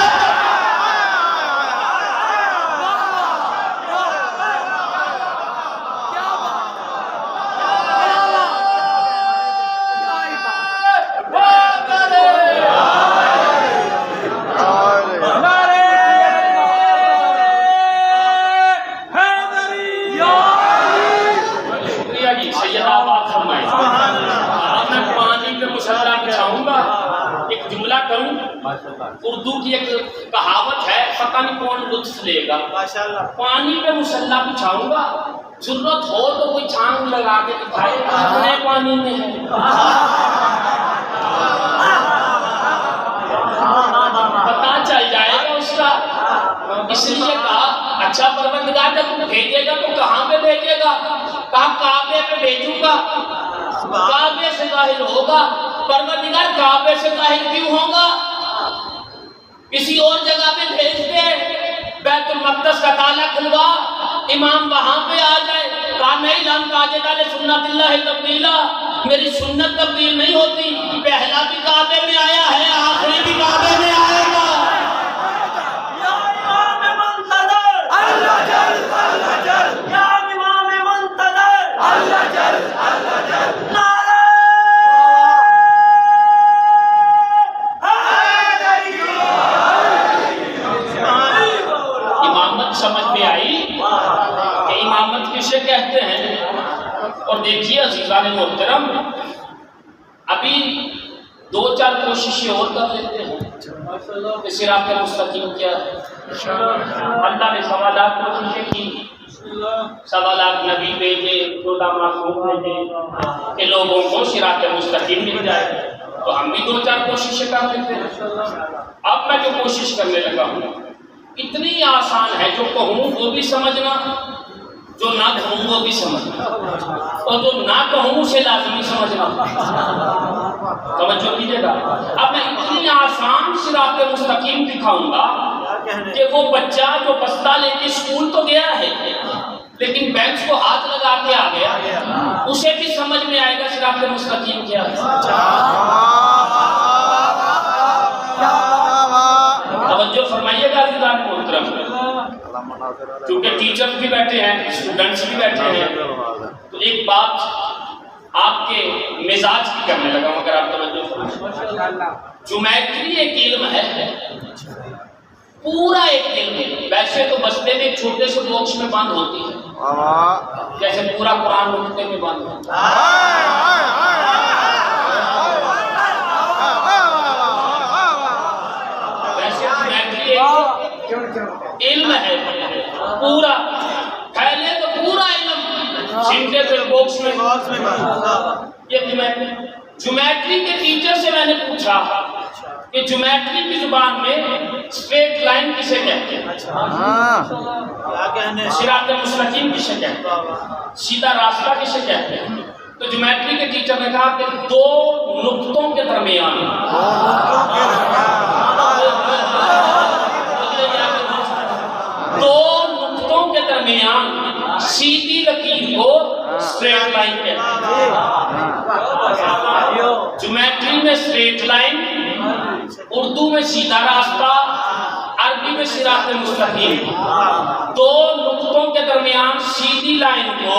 اردو کی ایک کہاوت ہے، پتہ نہیں کون لطف لے گا، پانی پہ مصلی بچھاؤں گا، ضرورت ہو تو کوئی چھانگ لگا کے دکھائے کتنے پانی میں ہے، پتہ چل جائے گا اس کا۔ اس لیے کہا اچھا پروردگار جب تم بھیجے گا تو کہاں پہ بھیجے گا؟ کہا کعبے پہ بھیجوں گا، کعبے سے ظاہر ہوگا۔ پروردگار کعبے سے ظاہر کیوں ہوگا؟ کسی اور جگہ پہ بھیج دے، بیت المقدس کا تالا کھلوا، امام وہاں پہ آ جائے، کہا نہیں لن تاجد علی سنت اللہ تبدیلا، میری سنت تبدیل نہیں ہوتی، پہلا بھی کعبے میں آیا ہے، آخری بھی کعبے میں آئے گا۔ یا امام منتظر اللہ جل اللہ جل، یا امام منتظر اللہ جل اللہ جل، نعرہ سمجھ میں آئی کہ امامت کسے کہتے ہیں۔ اور دیکھیے عزیزان محترم، ابھی دو چار کوششیں اور کر لیتے ہیں کہ صراط مستقیم کیا ہے۔ اللہ نے 1.25 لاکھ کوششیں کی، 1.25 لاکھ نبی بھیجے، 14 معصوم بھیجے کہ لوگوں کو صراط مستقیم مل جائے، تو ہم بھی 2-4 کوششیں کر لیتے ہیں۔ اب میں جو کوشش کرنے لگا ہوں اتنی آسان ہے، جو کہوں وہ بھی سمجھنا، جو نہ کہوں وہ بھی سمجھنا، اور جو نہ کہوں اسے لازمی سمجھنا۔ توجہ کیجیے گا، اب میں اتنی آسان صراط مستقیم دکھاؤں گا کہ وہ بچہ جو بستہ لے کے اسکول تو گیا ہے لیکن بینچ کو ہاتھ لگا کے آ گیا، اسے بھی سمجھ میں آئے گا صراط مستقیم کیا ہے۔ توجہ فرمائیے گا عزیزان محترم، کیونکہ ٹیچر بھی بیٹھے ہیں، اسٹوڈنٹس بھی بیٹھے ہیں، تو ایک بات آپ کے مزاج کی کرنے لگا ہوں، اگر آپ توجہ فرمائیں۔ جیومیٹری ایک علم ہے، پورا ایک علم ہے، ویسے تو بستے میں ایک چھوٹے سے باکس میں بند ہوتی ہے، جیسے پورا قرآن نقطے میں بند ہوتا ہے۔ علم ہے پورا، پہلے تو پورا علم سمجھے تھے باکس میں۔ یہ جیومیٹری کے ٹیچر سے میں نے پوچھا کہ جیومیٹری کی زبان میں اسٹریٹ لائن کسے کہتے ہیں، صراط مستقیم کسے کہتے ہیں، سیدھا راستہ کسے کہتے ہیں؟ تو جیومیٹری کے ٹیچر نے کہا کہ دو نقطوں کے درمیان سیدھی لکیر کو اسٹریٹ لائن کہتے ہیں. جیومیٹری میں اسٹریٹ لائن، اردو میں سیدھا راستہ، عربی میں صراط مستقیم. دو نقطوں کے درمیان سیدھی لائن کو،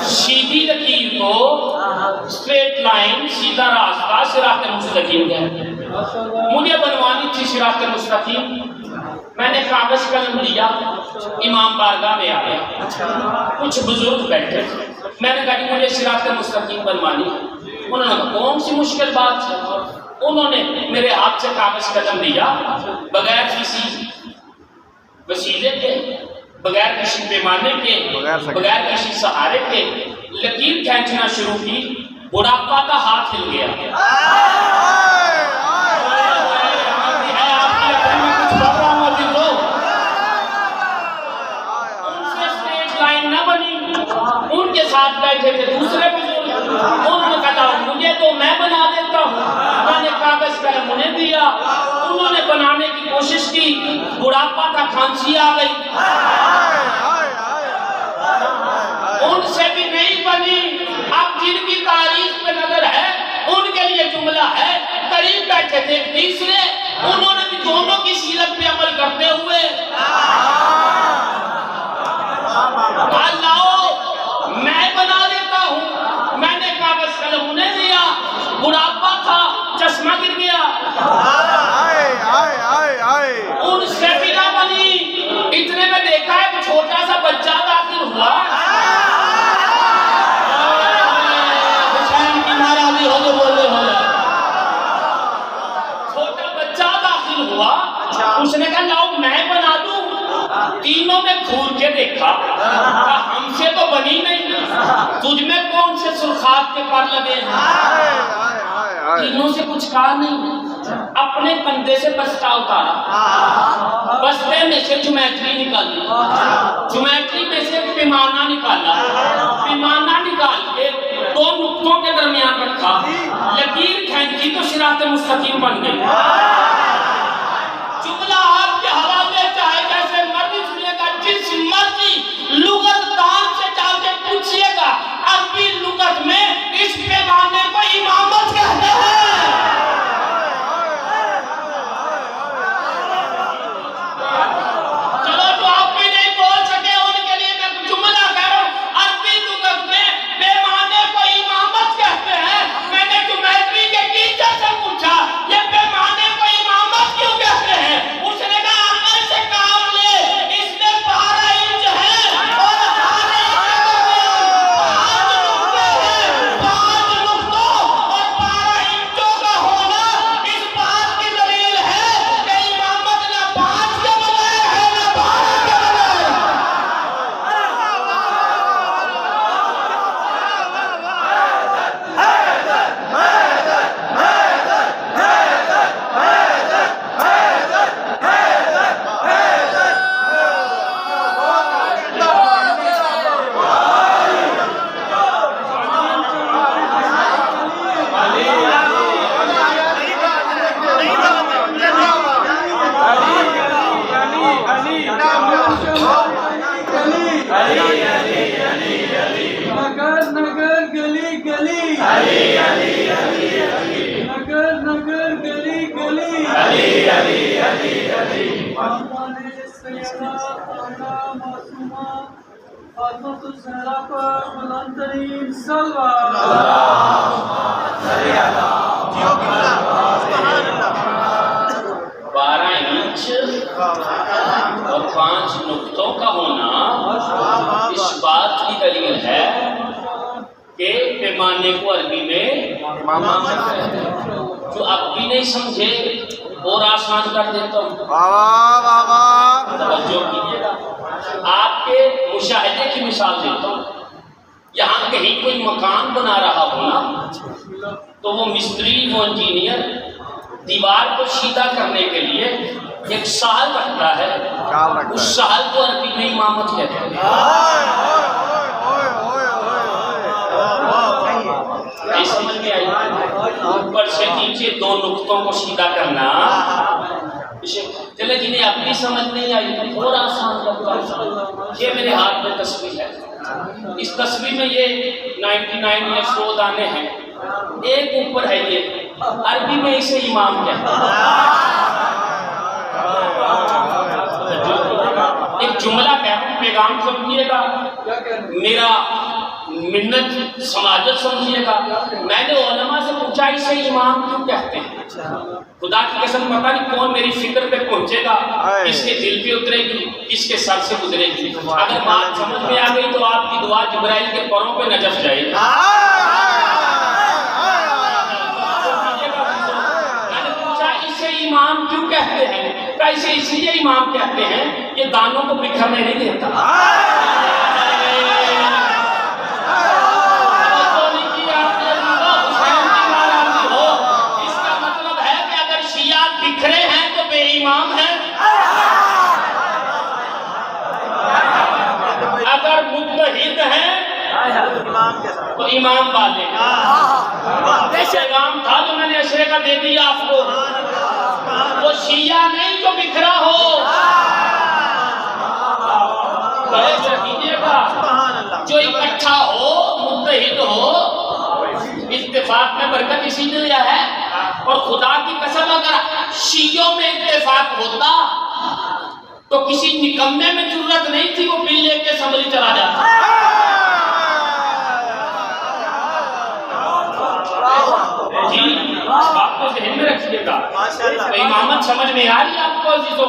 سیدھی لکیر کو اسٹریٹ لائن، سیدھا راستہ، صراط مستقیم کہتے ہیں. مجھے بنوانی تھی صراط مستقیم. میں نے کاغذ قلم لیا، امام بارگاہ میں آ گیا، کچھ بزرگ بیٹھے. میں نے کہا کہ مجھے صراط مستقیم بنوانی. انہوں نے کہا کون سی مشکل بات ہے. انہوں نے میرے ہاتھ سے کاغذ قلم لیا، بغیر کسی وسیلے کے، بغیر کسی پیمانے کے، بغیر کسی سہارے کے لکیر کھینچنا شروع کی. بڑھاپا کا ہاتھ ہل گیا. ان کے ساتھ بیٹھے تھے دوسرے بزرگ، انہوں نے کہا مجھے تو میں بنا دیتا ہوں. میں نے کاغذ قلم انہیں دیا، انہوں نے بنانے کی کوشش کی. بڑھاپا کا کھانسی آ گئی، ان سے بھی نہیں بنی. اب جن کی تاریخ پہ نظر ہے ان کے لیے جملہ ہے. قریب بیٹھے تھے تیسرے، انہوں نے بھی دونوں کی سیرت پہ عمل کرتے ہوئے میں بنا دیتا ہوں. میں نے کاغذ قلم انہیں دیا، بڑھاپا تھا، چشمہ گر گیا. ان سے بھی نہ بنی. اتنے میں دیکھا ہے چھوٹا سا بچہ داخل ہوا. حسین کی ناراضی ہو تو بولے ہو. چھوٹا بچہ داخل ہوا، اس نے کہا لاؤ میں بنا دوں. تینوں نے گھور کے دیکھا، ہم سے تو بنی نہیں، تجھ میں کون سے سرخات کے پر لگے ہیں. تینوں سے کچھ کہا نہیں، اپنے کندھے سے بستہ اتارا، بستے میں سے جیومیٹری نکالی، جیومیٹری میں سے پیمانہ نکالا، پیمانہ نکال کے دو نقطوں کے درمیان رکھا، لکیر کھینچی تو صراط مستقیم بن گئی. جملہ آپ کے حوالے چاہے جیسے مرضی سنیے گا، جس مرضی لغت دان سے جا کے پوچھئے گا، عربی لغت میں اس پیمانے کو امامت کہتے ہیں. چلو جو آپ بھی نہیں بول سکے ان کے لیے میں جملہ کہہ رہا ہوں. عربی لغت میں پیمانے کو امامت کہتے ہیں. میں نے جیومیٹری کے ٹیچر سے پوچھا یہ پیمانے کو امامت کیوں کہتے ہیں؟ اس نے کہا عمل سے کام لے، اس میں 12 انچ ہے اور ہر ایک میں 5 نقطے ہیں. 5 نقطوں اور 12 انچوں کا ہونا اس بات کی دلیل ہے کہ امامت نہ 5 کے بغیر ہے نہ 12 کے بغیر. نگر نگر گلی گلی، نگر نگر گلی گلی، آمانے سیدہ آمنہ معصومہ فاطمۃ الزہرا پر بلند ترین صلوات. 12 انچ اور 5 نقطوں کا ہونا اس بات کی دلیل ہے کہ پیمانے کو عربی میں امامت کہتے ہیں. جو اب بھی نہیں سمجھے اور آسان کر دیتا ہوں. توجہ کیجیے گا، آپ کے مشاہدے کی مثال دیتا ہوں. یہاں کہیں کوئی مکان بنا رہا ہونا تو وہ مستری، وہ انجینئر دیوار کو سیدھا کرنے کے لیے ایک سال رکھتا ہے. اس سال کو عربی میں امامت کہتے ہیں. اوپر سے نیچے 2 نقطوں کو سیدھا کرنا چلے جنہیں اپنی سمجھ نہیں آئی اور آسان لگتا ہے. یہ میرے ہاتھ میں تصویر ہے. اس تصویر میں یہ 99 یا 100 دانے ہیں. ایک اوپر ہے یہ عربی میں اسے امام کہتے ہیں. ایک جملہ کہتا ہوں پیغام سمجھیے گا میرا منت سماجت سمجھیے گا. میں نے علماء سے پوچھا اسے امام کیوں کہتے ہیں. خدا کی قسم پتہ نہیں کون میری فکر پہ پہنچے گا کس کے دل پہ اترے گی کس کے سر سے گزرے گی. اگر بات سمجھ میں آ گئی تو آپ کی دعا جبرائیل کے پروں پہ نجف جائے گی. میں نے پوچھا اسے امام کیوں کہتے ہیں. اسے اس لیے امام کہتے ہیں کہ دانوں کو بکھرنے نہیں دیتا. اس کا مطلب ہے کہ اگر شیعہ بکھرے ہیں تو بے امام ہیں. اگر متحد ہیں تو امام والے پیغام تھا جو میں نے اشرے کا دے دیا آپ کو. وہ شیعہ نہیں جو بکھرا ہو جو اکٹھا ہو متحد ہو. اتفاق میں برکت اسی لیے ہے. اور خدا کی قسم اگر شیعوں میں اتفاق ہوتا تو کسی نکمے میں ضرورت نہیں تھی وہ بل لے کے اسمبلی چلا جاتا. جی اس بات کو ذہن میں رکھیے گا. امامت سمجھ میں آ رہی ہے آپ کو عزیزو؟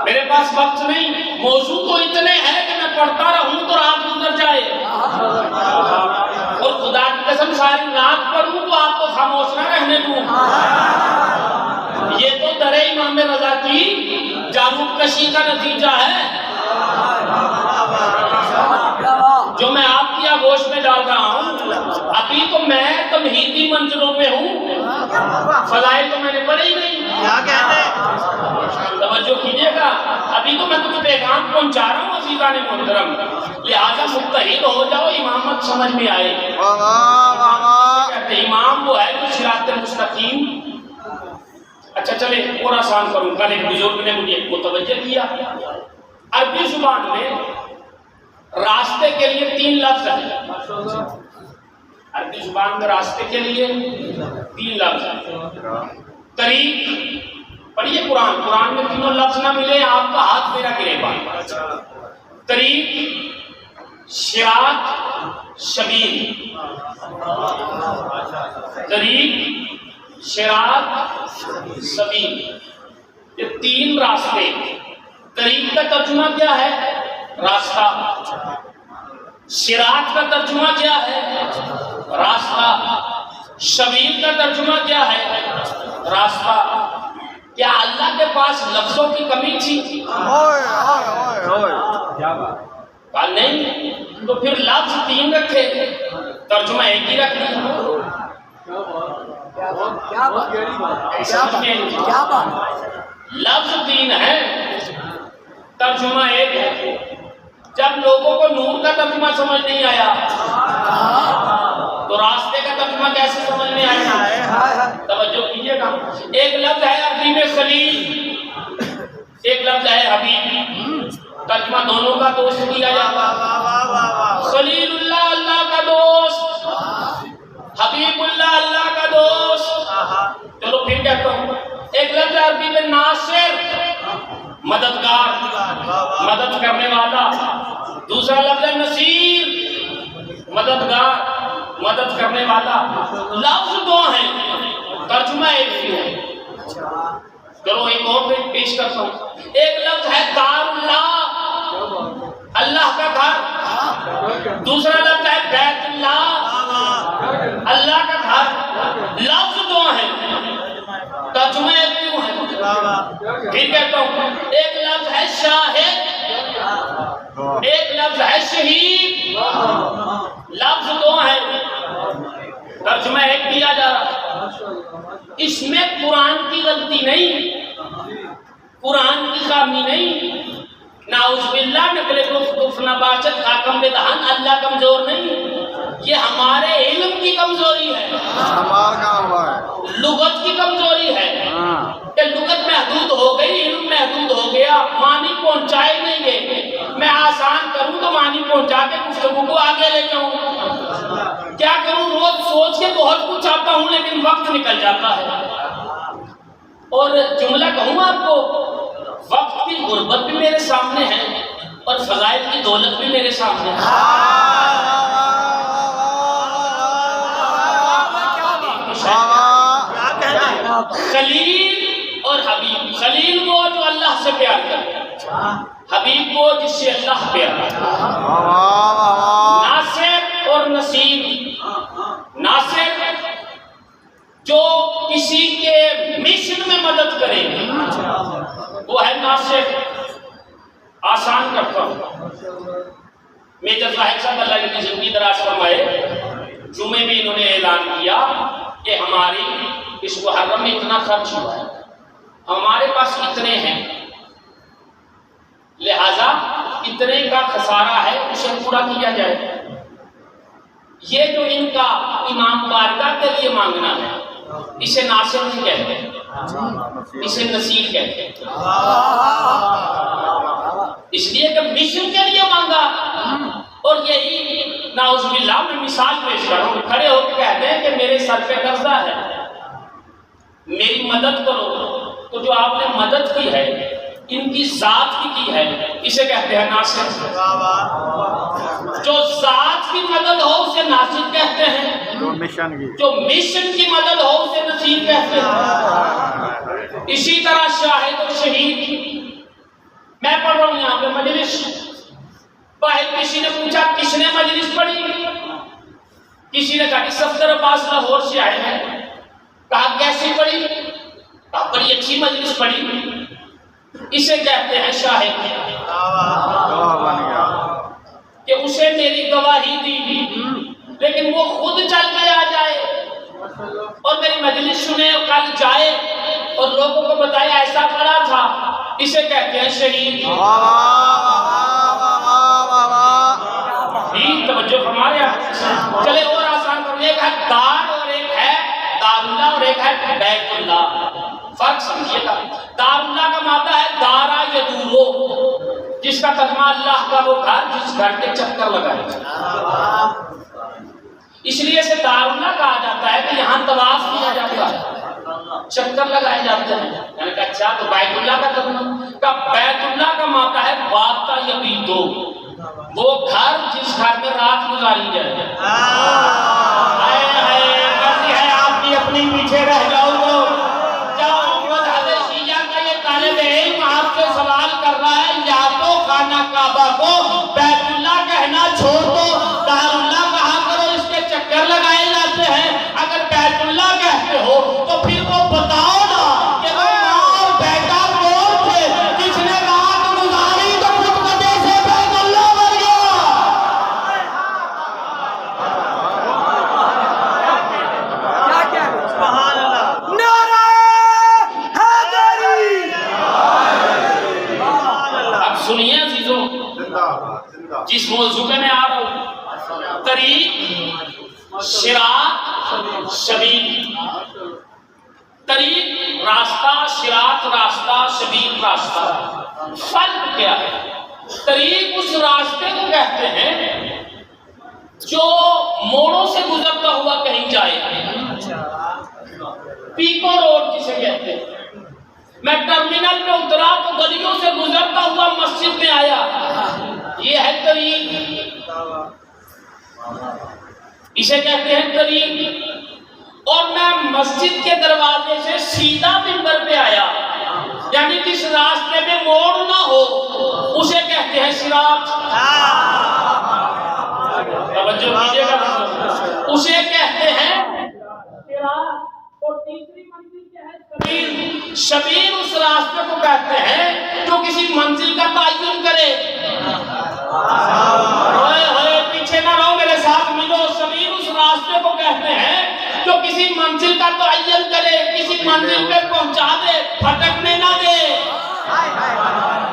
میرے پاس وقت نہیں. موضوع تو اتنے ہیں کہ میں پڑھتا رہوں تو رات گزر جائے اور خدا کی قسم ساری رات پڑھوں تو آپ کو خاموش نہ رہنے دوں. یہ تو در امام رضا کی جاروب کشی کا نتیجہ ہے جو میں آپ کی آغوش میں ڈال رہا ہوں. ابھی تو میں تمہیدی منزلوں پہ ہوں. فضائل تو میں نے پڑھے ہی نہیں. توجہ کیجئے گا. ابھی تو میں کچھ پیغام پہنچا رہا ہوں عزیزان محترم. لہذا متحد ہو جاؤ امامت سمجھ میں آئے. کہتے امام وہ ہے جو صراط مستقیم. اچھا چلے اور آسان کروں. کل ایک بزرگ نے مجھے متوجہ کیا عربی زبان میں راستے کے لیے 3 لفظ ہیں. عربی زبان میں راستے کے لیے 3 لفظ ہیں. طریق پڑھیے قرآن. قرآن میں تینوں لفظ نہ ملے آپ کا ہاتھ میرا گرے گا. طریق صراط سبیل. طریق صراط سبیل یہ 3 راستے. طریق کا ترجمہ کیا ہے؟ راستہ. صراط کا ترجمہ کیا ہے؟ راستہ. سبیل کا ترجمہ کیا ہے؟ راستہ. کیا اللہ کے پاس لفظوں کی کمی تھی؟ کہا نہیں. تو پھر لفظ 3 رکھے ترجمہ ایک ہی رکھ دیا. لفظ 3 ہے ترجمہ ایک ہے. جب لوگوں کو نور کا ترجمہ سمجھ نہیں آیا تو راستے کا ترجمہ کیسے سمجھ میں آیا؟ توجہ کیجئے گا. ایک لفظ ہے عربی میں خلیل, ایک لفظ ہے حبیب. ترجمہ دونوں کا دوست کیا جاتا. خلیل اللہ اللہ کا دوست, حبیب اللہ اللہ کا دوست. چلو پھر کہتا ہوں. ایک لفظ عربی میں ناصر مددگار مدد کرنے والا. دوسرا لفظ ہے نصیر مددگار مدد کرنے والا. لفظ 2 ہیں ترجمہ ایک ہی ہے. چلو ایک اور پیش کرتا ہوں. ایک لفظ ہے دار اللہ اللہ کا گھر. دوسرا لفظ ہے بیت اللہ اللہ کا گھر. لفظ 2 ہیں ترجمہ ایک کیوں ہے؟ پھر کہتا ہوں. ایک لفظ ہے شاہد ایک لفظ ہے شہید. لفظ 2 ہیں ترجمہ ایک کیا جا رہا. اس میں قرآن کی غلطی نہیں, قرآن کی خامی نہیں. نعوذ باللہ نقل گفت نباشت حاکم بدہن. اللہ کمزور نہیں. یہ ہمارے علم کی کمزوری ہے، لغت کی کمزوری ہے کہ لغت محدود ہو گئی، علم محدود ہو گیا، معنی پہنچائے نہیں گئے۔ میں آسان کروں تو معنی پہنچا کے گفتگو کو آگے لے جاؤں، کیا کروں؟ روز سوچ کے بہت کچھ چاہتا ہوں لیکن وقت نکل جاتا ہے۔ اور جملہ کہوں آپ کو، وقت کی غربت بھی میرے سامنے ہے اور فضائل کی دولت بھی میرے سامنے ہے۔ خلیل اور حبیب، خلیل وہ جو اللہ سے پیار کرتا ہے، حبیب وہ جس سے اللہ پیار کرتا ہے۔ ناصر اور نصیر، ناصر جو کسی کے مشن میں مدد کرے وہ ہے ناصر۔ آسان کرتا ہوں، میجر ظاہر صاحب اللہ کی زندگی دراز فرمائے، جمعے میں انہوں نے اعلان کیا کہ ہماری اس محرم میں اتنا خرچ ہوا ہے، ہمارے پاس اتنے ہیں، لہذا اتنے کا خسارہ ہے، اسے پورا کیا جائے۔ یہ جو ان کا امام بارگاہ کے لیے مانگنا ہے، اسے ناصر نہیں کہتے، اسے نصیر کہتے ہیں، اس لیے کہ مشن کے لیے مانگا۔ اور یہی نعوذ باللہ میں مثال پیش کروں، کھڑے ہو کے کہتے ہیں کہ میرے سر پہ قرضہ ہے، میری مدد کرو، تو جو آپ نے مدد کی ہے ان کی ذات کی ہے، اسے کہتے ہیں ناصر۔ جو ذات کی مدد ہو اسے ناصر کہتے ہیں، جو مشن کی مدد ہو اسے نصیر کہتے ہیں۔ اسی طرح شاہد اور شہید، میں پڑھ رہا ہوں یہاں پہ مجلس، باہر کسی نے پوچھا کس نے مجلس پڑھی، کسی نے کہا کہ صفدر عباس لاہور سے آئے ہیں، کہا کیسی پڑھی، کہا بڑی اچھی مجلس پڑھی، اسے کہتے ہیں شاہد، کہ اسے میری گواہی دی لیکن وہ خود چل کے آ جائے اور میری مجلس سنے، کل جائے اور لوگوں کو بتایا ایسا پڑا تھا، اسے کہتے ہیں شہید۔ توجہ فرما رہے ہیں، چلے اور آسان کرو، ایک ہے دار اور ایک ہے داراللہ اور ایک ہے بیت اللہ۔ فرق سمجھیے گا، داراللہ کا معنی ہے دارا یدورو، جس کا ترجمہ اللہ کا وہ گھر جس گھر کے چکر لگائے، اس لیے سے داراللہ کہا جاتا ہے کہ یہاں طواف کیا جاتا ہے، چکر لگائے جاتے ہیں۔ یعنی کہ اچھا تو بیت اللہ کا ترجمہ، کہ بیت اللہ کا معنی ہے باتا یبیتو، وہ گھر جس گھر میں رات گزاری جائے۔ کیسی ہے آپ کی اپنی پیچھے رہ جاؤ تو جاؤ، مذہب شیعہ کا یہ طالب علم آپ سے سوال کر رہا ہے، یا تو خانہ کعبہ کو بیت اللہ کہنا چھوڑ دو، داراللہ کہا کرو، اس کے چکر لگائے جاتے ہیں۔ اگر بیت اللہ کہتے ہو تو پھر وہ بتاؤ نا کہ وہ ماں اور بیٹا کون تھے، جس نے رات گزاری تو خودکشی سے بیت اللہ بن گیا۔ سبحان اللہ، نعرہ حیدری۔ اب سنیے عزیزوں، جس موضوع میں آ رہا ہوں، طریق، صراط، سبیل۔ طریق راستہ، صراط راستہ، سبیل راستہ، فرق کیا ہے؟ طریق اس راستے کو کہتے ہیں جو موڑوں سے گزرتا ہوا کہیں جائے، پیکو روڈ جسے کہتے ہیں۔ میں ٹرمینل پہ اترا تو گلیوں سے گزرتا ہوا مسجد میں آیا، یہ ہے طریق، اسے کہتے ہیں طریق۔ اور میں مسجد کے دروازے سے سیدھا منبر پہ آیا، یعنی جس راستے میں موڑ نہ ہو اسے کہتے ہیں صراط۔ توجہ کیجیے گا، اسے کہتے ہیں صراط۔ اور تیسری منزل کیا ہے؟ سبیل۔ سبیل اس راستے کو کہتے ہیں جو کسی منزل کا تعین کرے۔ پیچھے نہ رہو، میرے ساتھ ملو۔ سبیل اس راستے کو کہتے ہیں جو کسی منزل کا تعین کرے، کسی منزل پہ پہنچا دے، پھٹکنے نہ دے۔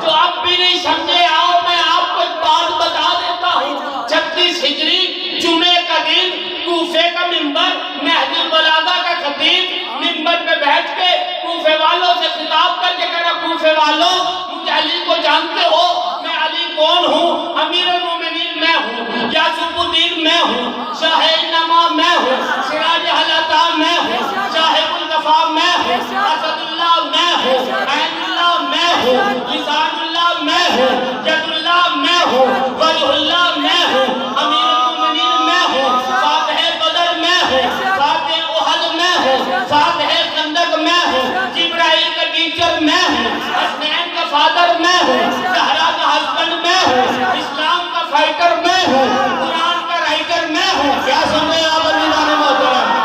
جو آپ بھی نہیں سمجھے، آؤ میں آپ کو ایک بات بتا دیتا ہوں۔ 36 ہجری جمعے کا کا دین، کوفے کا منبر، نہج البلاغہ کا خطیب منبر پہ بیٹھ کے کوفے والوں سے خطاب کر کے کہہ رہا کوفے والوں مجھے علی کو جانتے ہو؟ میں علی کون ہوں؟ امیر المومنین میں ہوں، یاسف الدین میں ہوں، شاہ انما میں ہوں، سراج العطا میں ہوں، صاحب الوفا میں ہوں، اسد اللہ میں ہوں، عین اللہ میں ہوں، لسان اللہ میں ہوں، ید اللہ میں ہوں، وجہ اللہ میں ہوں، امیر المومنین میں ہوں، فاتح بدر میں ہوں، فاتح احد میں ہوں، فاتح خندق میں ہوں، جبرائیل کا ٹیچر میں ہوں، حسنین کا فادر میں ہوں، زہرا کا ہسبینڈ میں ہوں، اسلام کا فائٹر میں ہوں، قرآن کا رائٹر میں ہوں۔ کیا سن رہے ہیں آپ عزیزان محترم؟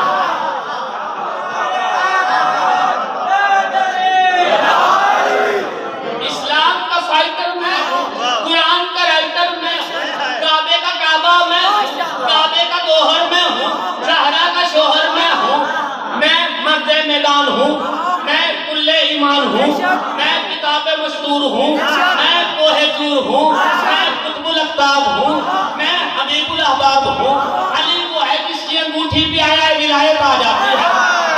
اسلام کا فائٹر میں ہوں، قرآن کا رائٹر میں ہوں، کعبے کا کعبہ میں ہوں، کعبے کا گوہر میں ہوں، زہرا کا شوہر میں ہوں، میں مرد میدان ہوں، میں کل ایمان ہوں، میں کتاب مستور ہوں، میں کوہ طور ہوں، میں قطب الاقطاب ہوں، میں حبیب الاحباب ہوں۔ علی وہ ہے جس کی انگوٹھی پہ آیا ہے ولایت آ جاتی ہے،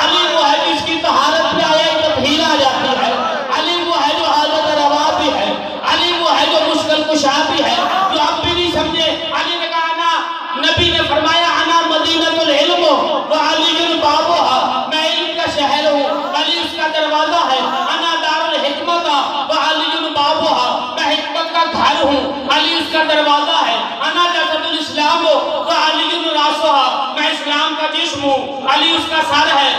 علی وہ ہے جس کی طہارت پہ آیا ہے تطہیر آ جاتی ہے، علی وہ ہے جو حاجت روا بھی ہے، علی وہ ہے جو مشکل کشا بھی ہے، جو اب بھی نہیں سمجھے۔ علی نے کہا نبی نے فرمایا انا مدینۃ العلم وعلی بابها، میں علم کا شہر ہوں، علی اس کا دروازہ ہے، انا دار الحکمت وعلی بابها، میں حکمت کا گھر ہوں، علی اس کا دروازہ ہے، انا جسد الاسلام وعلی راسها، میں اسلام کا جسم ہوں، علی اس کا سر ہے۔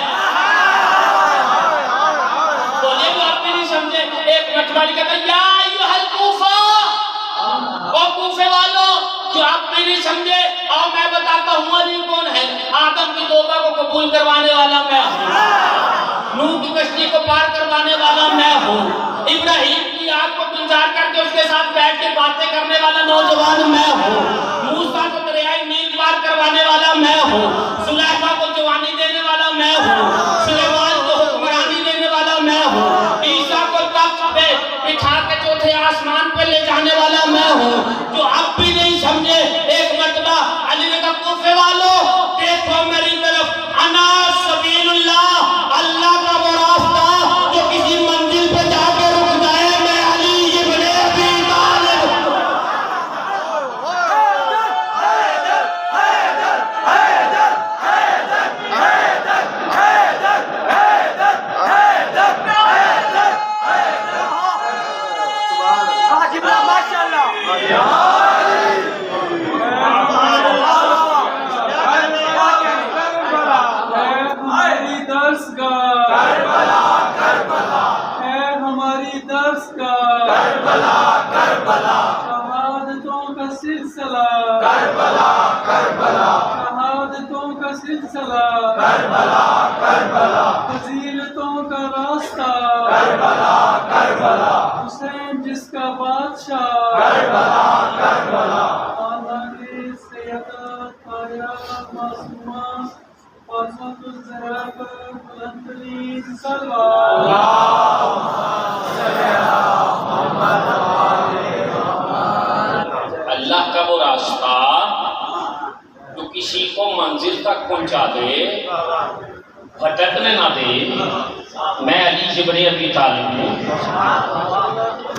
بولے وہ آپ بھی نہیں سمجھے۔ ایک مجمع کہتا ہے یا ایھا الکوفہ، او کوفے والوں جو آپ بھی نہیں سمجھے، اور میں بتاتا ہوں علی کون ہے۔ آدم کی توبہ کو قبول کروانے والا میں ہوں، نوح کی کشتی کو پار کروانے والا میں ہوں، ابراہیم کی آگ کو گلزار کر کے اس کے ساتھ بیٹھ کے باتیں کرنے والا نوجوان میں ہوں، موسیٰ کو دریائے نیل پار کروانے والا میں ہوں، زلیخا کو جوانی دینے والا میں ہوں، سلیمان کو حکمرانی دینے والا میں ہوں، عیسیٰ کو تخت پہ بٹھا کے چوتھے آسمان پہ لے جانے والا میں ہوں۔ جو اب بھی نہیں سمجھے، ایک مرتبہ علی نے کہا کوفے والوں دیکھو میری طرف، انا سبیل اللہ، اللہ کا وہ راستہ جو کسی منزل پہ جا کے رک جائے، میں علی ابن ابی طالب۔ ہماری دستگاہ کربلا کربلا، اے ہماری دستگاہ کربلا کربلا، شہادتوں کا سلسلہ کربلا کربلا، شہادتوں کا سلسلہ کربلا کربلا، فضیلتوں کا راستہ کربلا کربلا، حسین جس کا بادشاہ کربلا کربلا، آمانے سیدہ طاہرہ معصومہ فاطمۃ الزہرا پر بلند ترین صلوات۔ اللہ کا وہ راستہ جو کسی کو منزل تک پہنچا دے، بھٹکنے نہ دے، میں علی ابن ابی طالب ہوں۔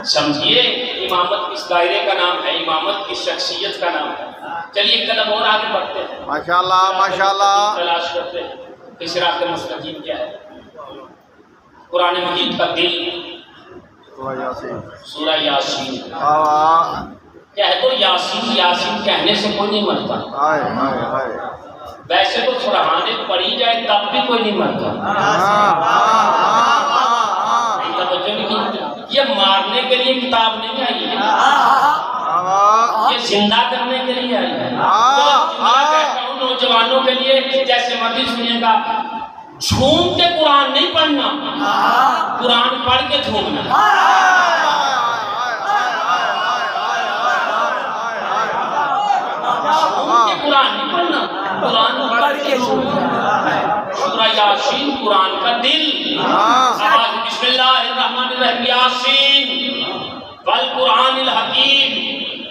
سمجھیے امامت کس دائرے کا نام ہے، امامت کس شخصیت کا نام ہے۔ چلیے ایک قدم اور آگے بڑھتے ہیں، ماشاءاللہ ماشاءاللہ، تلاش کرتے ہیں کہ صراط مستقیم کیا ہے۔ قرآن مجید کا دل سورہ یاسین، سورہ یاسین، آہ، کہہ دو یاسین، یاسین کہنے سے کوئی نہیں مرتا۔ ہائے ہائے ہائے، ویسے تو سرحانے پڑھی جائے تب بھی کوئی نہیں مرتا۔ نہیں توجہ نہیں کی، یہ مارنے کے لیے کتاب نہیں آئی ہے، یہ زندہ کرنے کے لیے آئی ہے۔ تو میں کہتا ہوں نوجوانوں کے لیے، جیسے مرضی سنیے گا، جھوم کے قرآن نہیں پڑھنا، قرآن پڑھ کے جھومنا۔ جھوم کے قرآن نہیں پڑھنا، قرآن پڑھ کے جھومنا۔ سورہ یاسین قرآن کا دل۔ آواز بسم اللہ الرحمن الرحیم، یاسین والقرآن الحکیم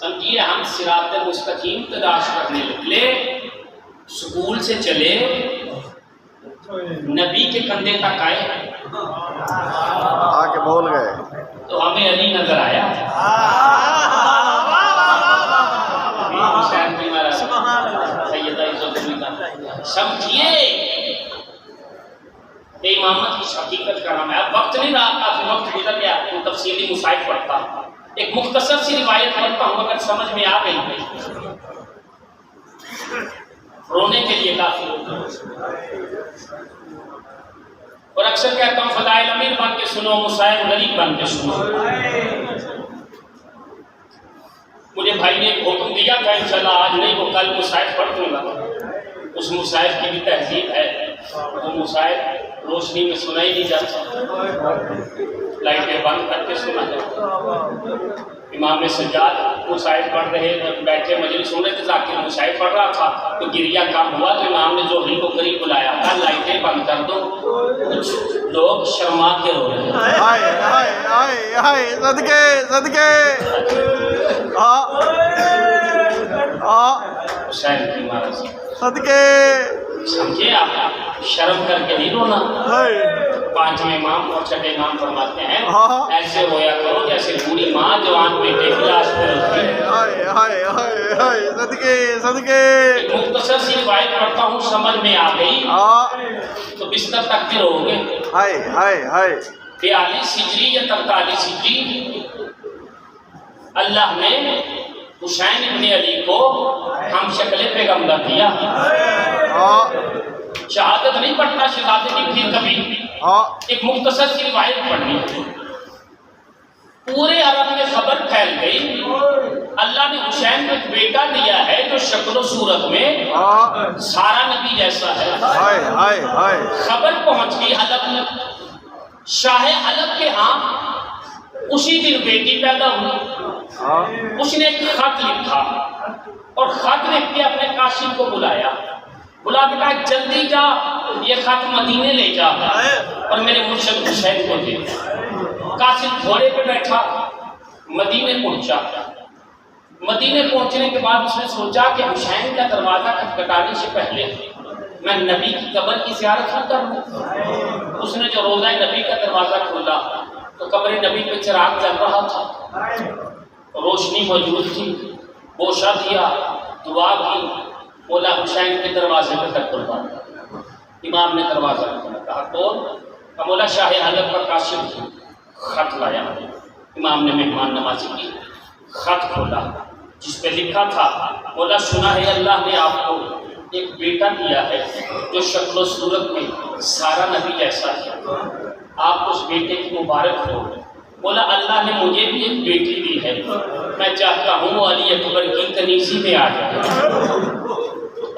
سمجھیے ہم صراط مستقیم تلاش کرنے لگے، سکول سے چلے، نبی کے کندھے تک آئے آ کے بول گئے تو ہمیں علی نظر آیا، حسین بھی ہمارا سیدہ عزت علی کا۔ سمجھیے کہ امامت کی حقیقت کا نام ہے۔ اب وقت نہیں رہا، کافی وقت گزر گیا، تو تفصیلی مسائل پڑھتا، ایک مختصر سی روایت پڑھتا ہوں، اگر سمجھ میں آ گئی رونے کے لیے کافی ہوگا۔ اور اکثر کہتا ہوں فضائل امیر بن کے سنو، مسائل غریب بن کے سنو۔ مجھے بھائی نے ایک حکم دیا تھا، انشاءاللہ آج نہیں وہ کل مسائل پڑھ دوں گا، اس مسائل کی بھی تہذیب ہے، وہ مسائل روشنی میں سنا ہی نہیں جاتا، لائٹیں بند کر کے سنا جاتا۔ امام سجاد مسائل پڑھ رہے جب بیٹھے مجلس سن رہے تھے، ذاکر مسائل پڑھ رہا تھا تو گریا کام ہوا تو امام نے جوہری کو قریب بلایا، کہا لائٹیں بند کر دو، کچھ لوگ شرما کے رو رہے ہیں۔ ہائے ہائے ہائے ہائے صدقے صدقے حسین کی مارا صدقے سمجھے آپ، شرم کر کے نہیں رونا۔ پانچویں امام اور چھٹے امام فرماتے ہیں ایسے رویا کرو جیسے بوڑھی ماں جوان بیٹے کی لاش پہ روتی ہے۔ ہائے ہائے ہائے ہائے صدقے صدقے۔ ایک مختصر سی روایت پڑھتا ہوں، سمجھ میں آ گئی تو بستر تک بھی رو گے۔ ہائے ہائے ہائے 42 ہجری یا 43 ہجری اللہ نے حسین ابن علی کو ہم شکل پیغمبر دیا۔ شہادت نہیں پڑھنا، شہادت کی پھر کبھی ایک مختصر سی روایت پڑھنی ہے۔ پورے عرب میں خبر پھیل گئی اللہ نے حسین کو ایک بیٹا دیا ہے جو شکل و صورت میں سارا نبی جیسا ہے۔ ہائے ہائے ہائے خبر پہنچ گئی حلب میں، شاہ حلب کے ہاں اسی دن بیٹی پیدا ہوئی۔ اس نے ایک خط لکھا اور خط لکھ کے اپنے قاسم کو بلایا، بلا کے کہا جلدی جا یہ خط مدینے لے جا اور میرے مرشد حسین کو دے۔ قاسم گھوڑے پہ بیٹھا مدینے پہنچا۔ مدینے پہنچنے کے بعد اس نے سوچا کہ حسین کا دروازہ کھٹکھٹانے سے پہلے میں نبی کی قبر کی زیارت نہ کر لوں۔ اس نے جو روضہ نبی کا دروازہ کھولا تو قبر نبی پہ چراغ جل رہا تھا، روشنی موجود تھی، بوسہ دیا، دعا کی، مولا حسین کے دروازے پہ تک کھلوا۔ امام نے دروازہ کھولا، کہا کون؟ کہا مولا شاہ حلب کا قاسم تھی۔ خط لایا، امام نے مہمان نوازی کی، خط کھولا جس پہ لکھا تھا مولا سنا ہے اللہ نے آپ کو ایک بیٹا دیا ہے جو شکل و صورت میں سارا نبی جیسا ہے، آپ اس بیٹے کی مبارک ہو۔ مولا اللہ نے مجھے بھی ایک بیٹی دی ہے، میں چاہتا ہوں وہ علی اکبر کی کنیزی میں آ جائے۔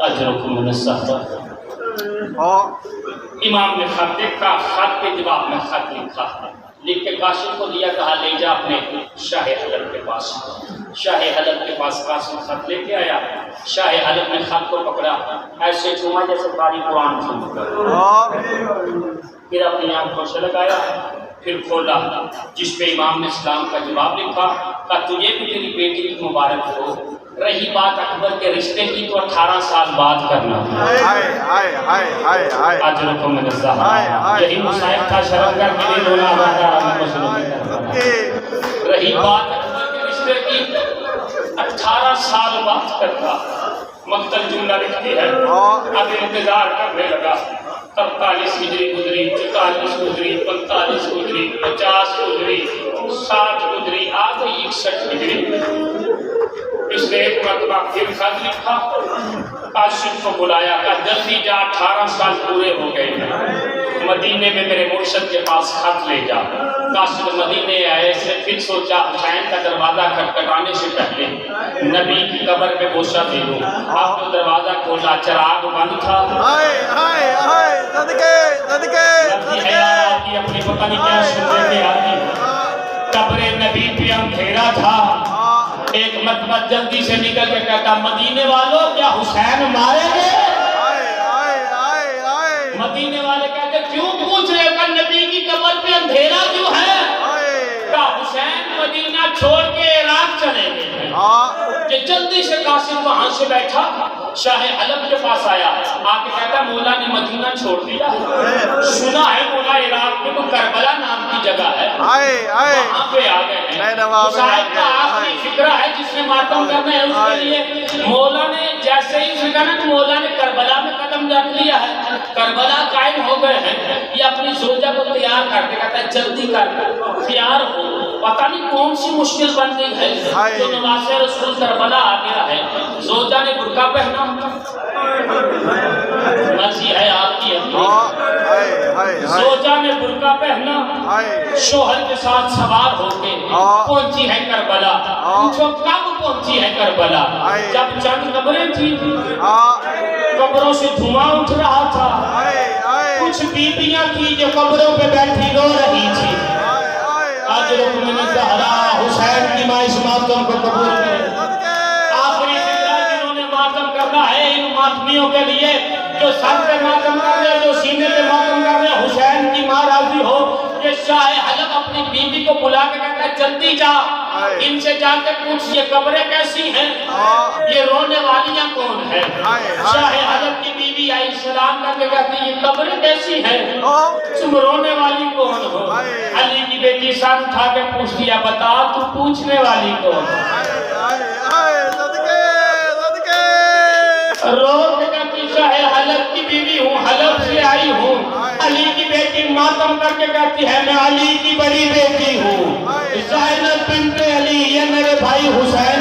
اجرکم من الصحبہ۔ امام نے خط دیکھا، خط کے جواب میں خط لکھا، لکھ کے قاسم کو دیا، کہا لے جا اپنے شاہ حلب کے پاس۔ شاہ حلب کے پاس قاسم خط لے کے آیا، شاہ حلب نے خط کو پکڑا، ایسے چھوما جیسے باری قرآن چھوما، پھر اپنی آنکھوں سے لگایا، پھر کھولا جس پہ امام نے اسلام کا جواب لکھا، کہا تجھے بھی تیری بیٹی کی مبارک ہو، رہی بات اکبر کے رشتے کی تو 18 سال بعد کرنا۔ اجرکم من الصحبہ۔ یہی مصائب کا شرم کر کے نہیں رونا رہی بات اکبر کے رشتے کی 18 سال بعد کرنا۔ مقتل جملہ لکھتی ہے، اب انتظار کرنے لگا، 43 ہجری گزری، 44 گزری، 45 گزری، 50 گزری، 60 گزری، آ گئی 61 ہجری۔ اس نے ایک مرتبہ پھر خط لکھا، قاسم کو بلایا، کہا جلدی جا 18 سال پورے ہو گئے ہیں، مدینے میں میرے مرشد کے پاس خط لے جا۔ قاسم مدینے آئے، اس نے پھر سوچا حسین کا دروازہ کھٹکھٹانے سے پہلے نبی کی قبر پہ بوسہ دے دوں۔ اب جو دروازہ کھولا چراغ بند تھا، اپنی پتہ نہیں کیا سننے میں آتی، قبر نبی پہ اندھیرا تھا۔ ایک مرتبہ جلدی سے نکل کے کہتا مدینے والوں کیا حسین مارے گے؟ مدینے والے کہتے کیوں پوچھ رہے کہ نبی کی قبر پہ اندھیرا کیوں ہے؟ کہا حسین مدینہ چھوڑ کے عراق چلے گئے۔ ہاں کہ جلدی سے قاسم وہاں سے بیٹھا شاہ حلب کے پاس آیا، آ کے کہتا مولا نے مدینہ چھوڑ دیا، سنا ہے مولا عراق میں تو کربلا نام کی جگہ ہے، آئے آئے وہاں پہ آ گئے ہیں۔ میں نواب صاحب کا آخری فکرہ ہے جس نے ماتم کرنا ہے اس کے لیے، مولا نے جیسے ہی فکر ہے کہ مولا نے کربلا میں قدم رکھ لیا ہے، کربلا قائم ہو گئے ہیں، یہ اپنی زوجہ کو تیار کرتے کہتا ہے جلدی کر تیار ہو، پتہ نہیں کون سی مشکل بن گئی ہے جو نواز رسول کربلا آ گیا ہے۔ زوجہ نے برقع پہنا، مرضی ہے آپ کی اپنی، زوجہ نے برقع پہنا، شوہر کے ساتھ سوار ہو کے پہنچی ہے کربلا۔ پوچھو کب پہنچی ہے کربلا؟ جب چند قبریں تھیں، قبروں سے دھواں اٹھ رہا تھا، کچھ بیبیاں تھیں جو قبروں پہ بیٹھی رو رہی تھی۔ آج رکن زہرا حسین کی ماں اس ماتم کو قبول کرے۔ آخری فکرہ جنہوں نے ماتم کرنا ہے ان ماتمیوں کے لیے جو سر پہ ماتم کر رہے، جو سینے پہ ماتم کر رہے، حسین کی ماں راضی ہو۔ یہ شاہ حلب اپنی بیوی کو بلا کے کہتا ہے جلدی جا، ان سے جا کے پوچھ یہ قبریں کیسی ہیں، یہ رونے والیاں کون ہیں۔ شاہ حلب کی بیوی آئی سلام کر کے کہتی یہ قبریں کیسی ہیں، تم رونے والی کون ہو؟ علی کی بیٹی ساتھ اٹھا کے پوچھ دیا بتا تو پوچھنے والی کون ہے؟ رو کے کہتی شاہ حلب کی بیوی ہوں، حلب سے آئی ہوں۔ علی کی بیٹی ماتم کر کے کہتی ہے میں علی کی بڑی بیٹی ہوں، زینب بنت علی، یہ میرے بھائی حسین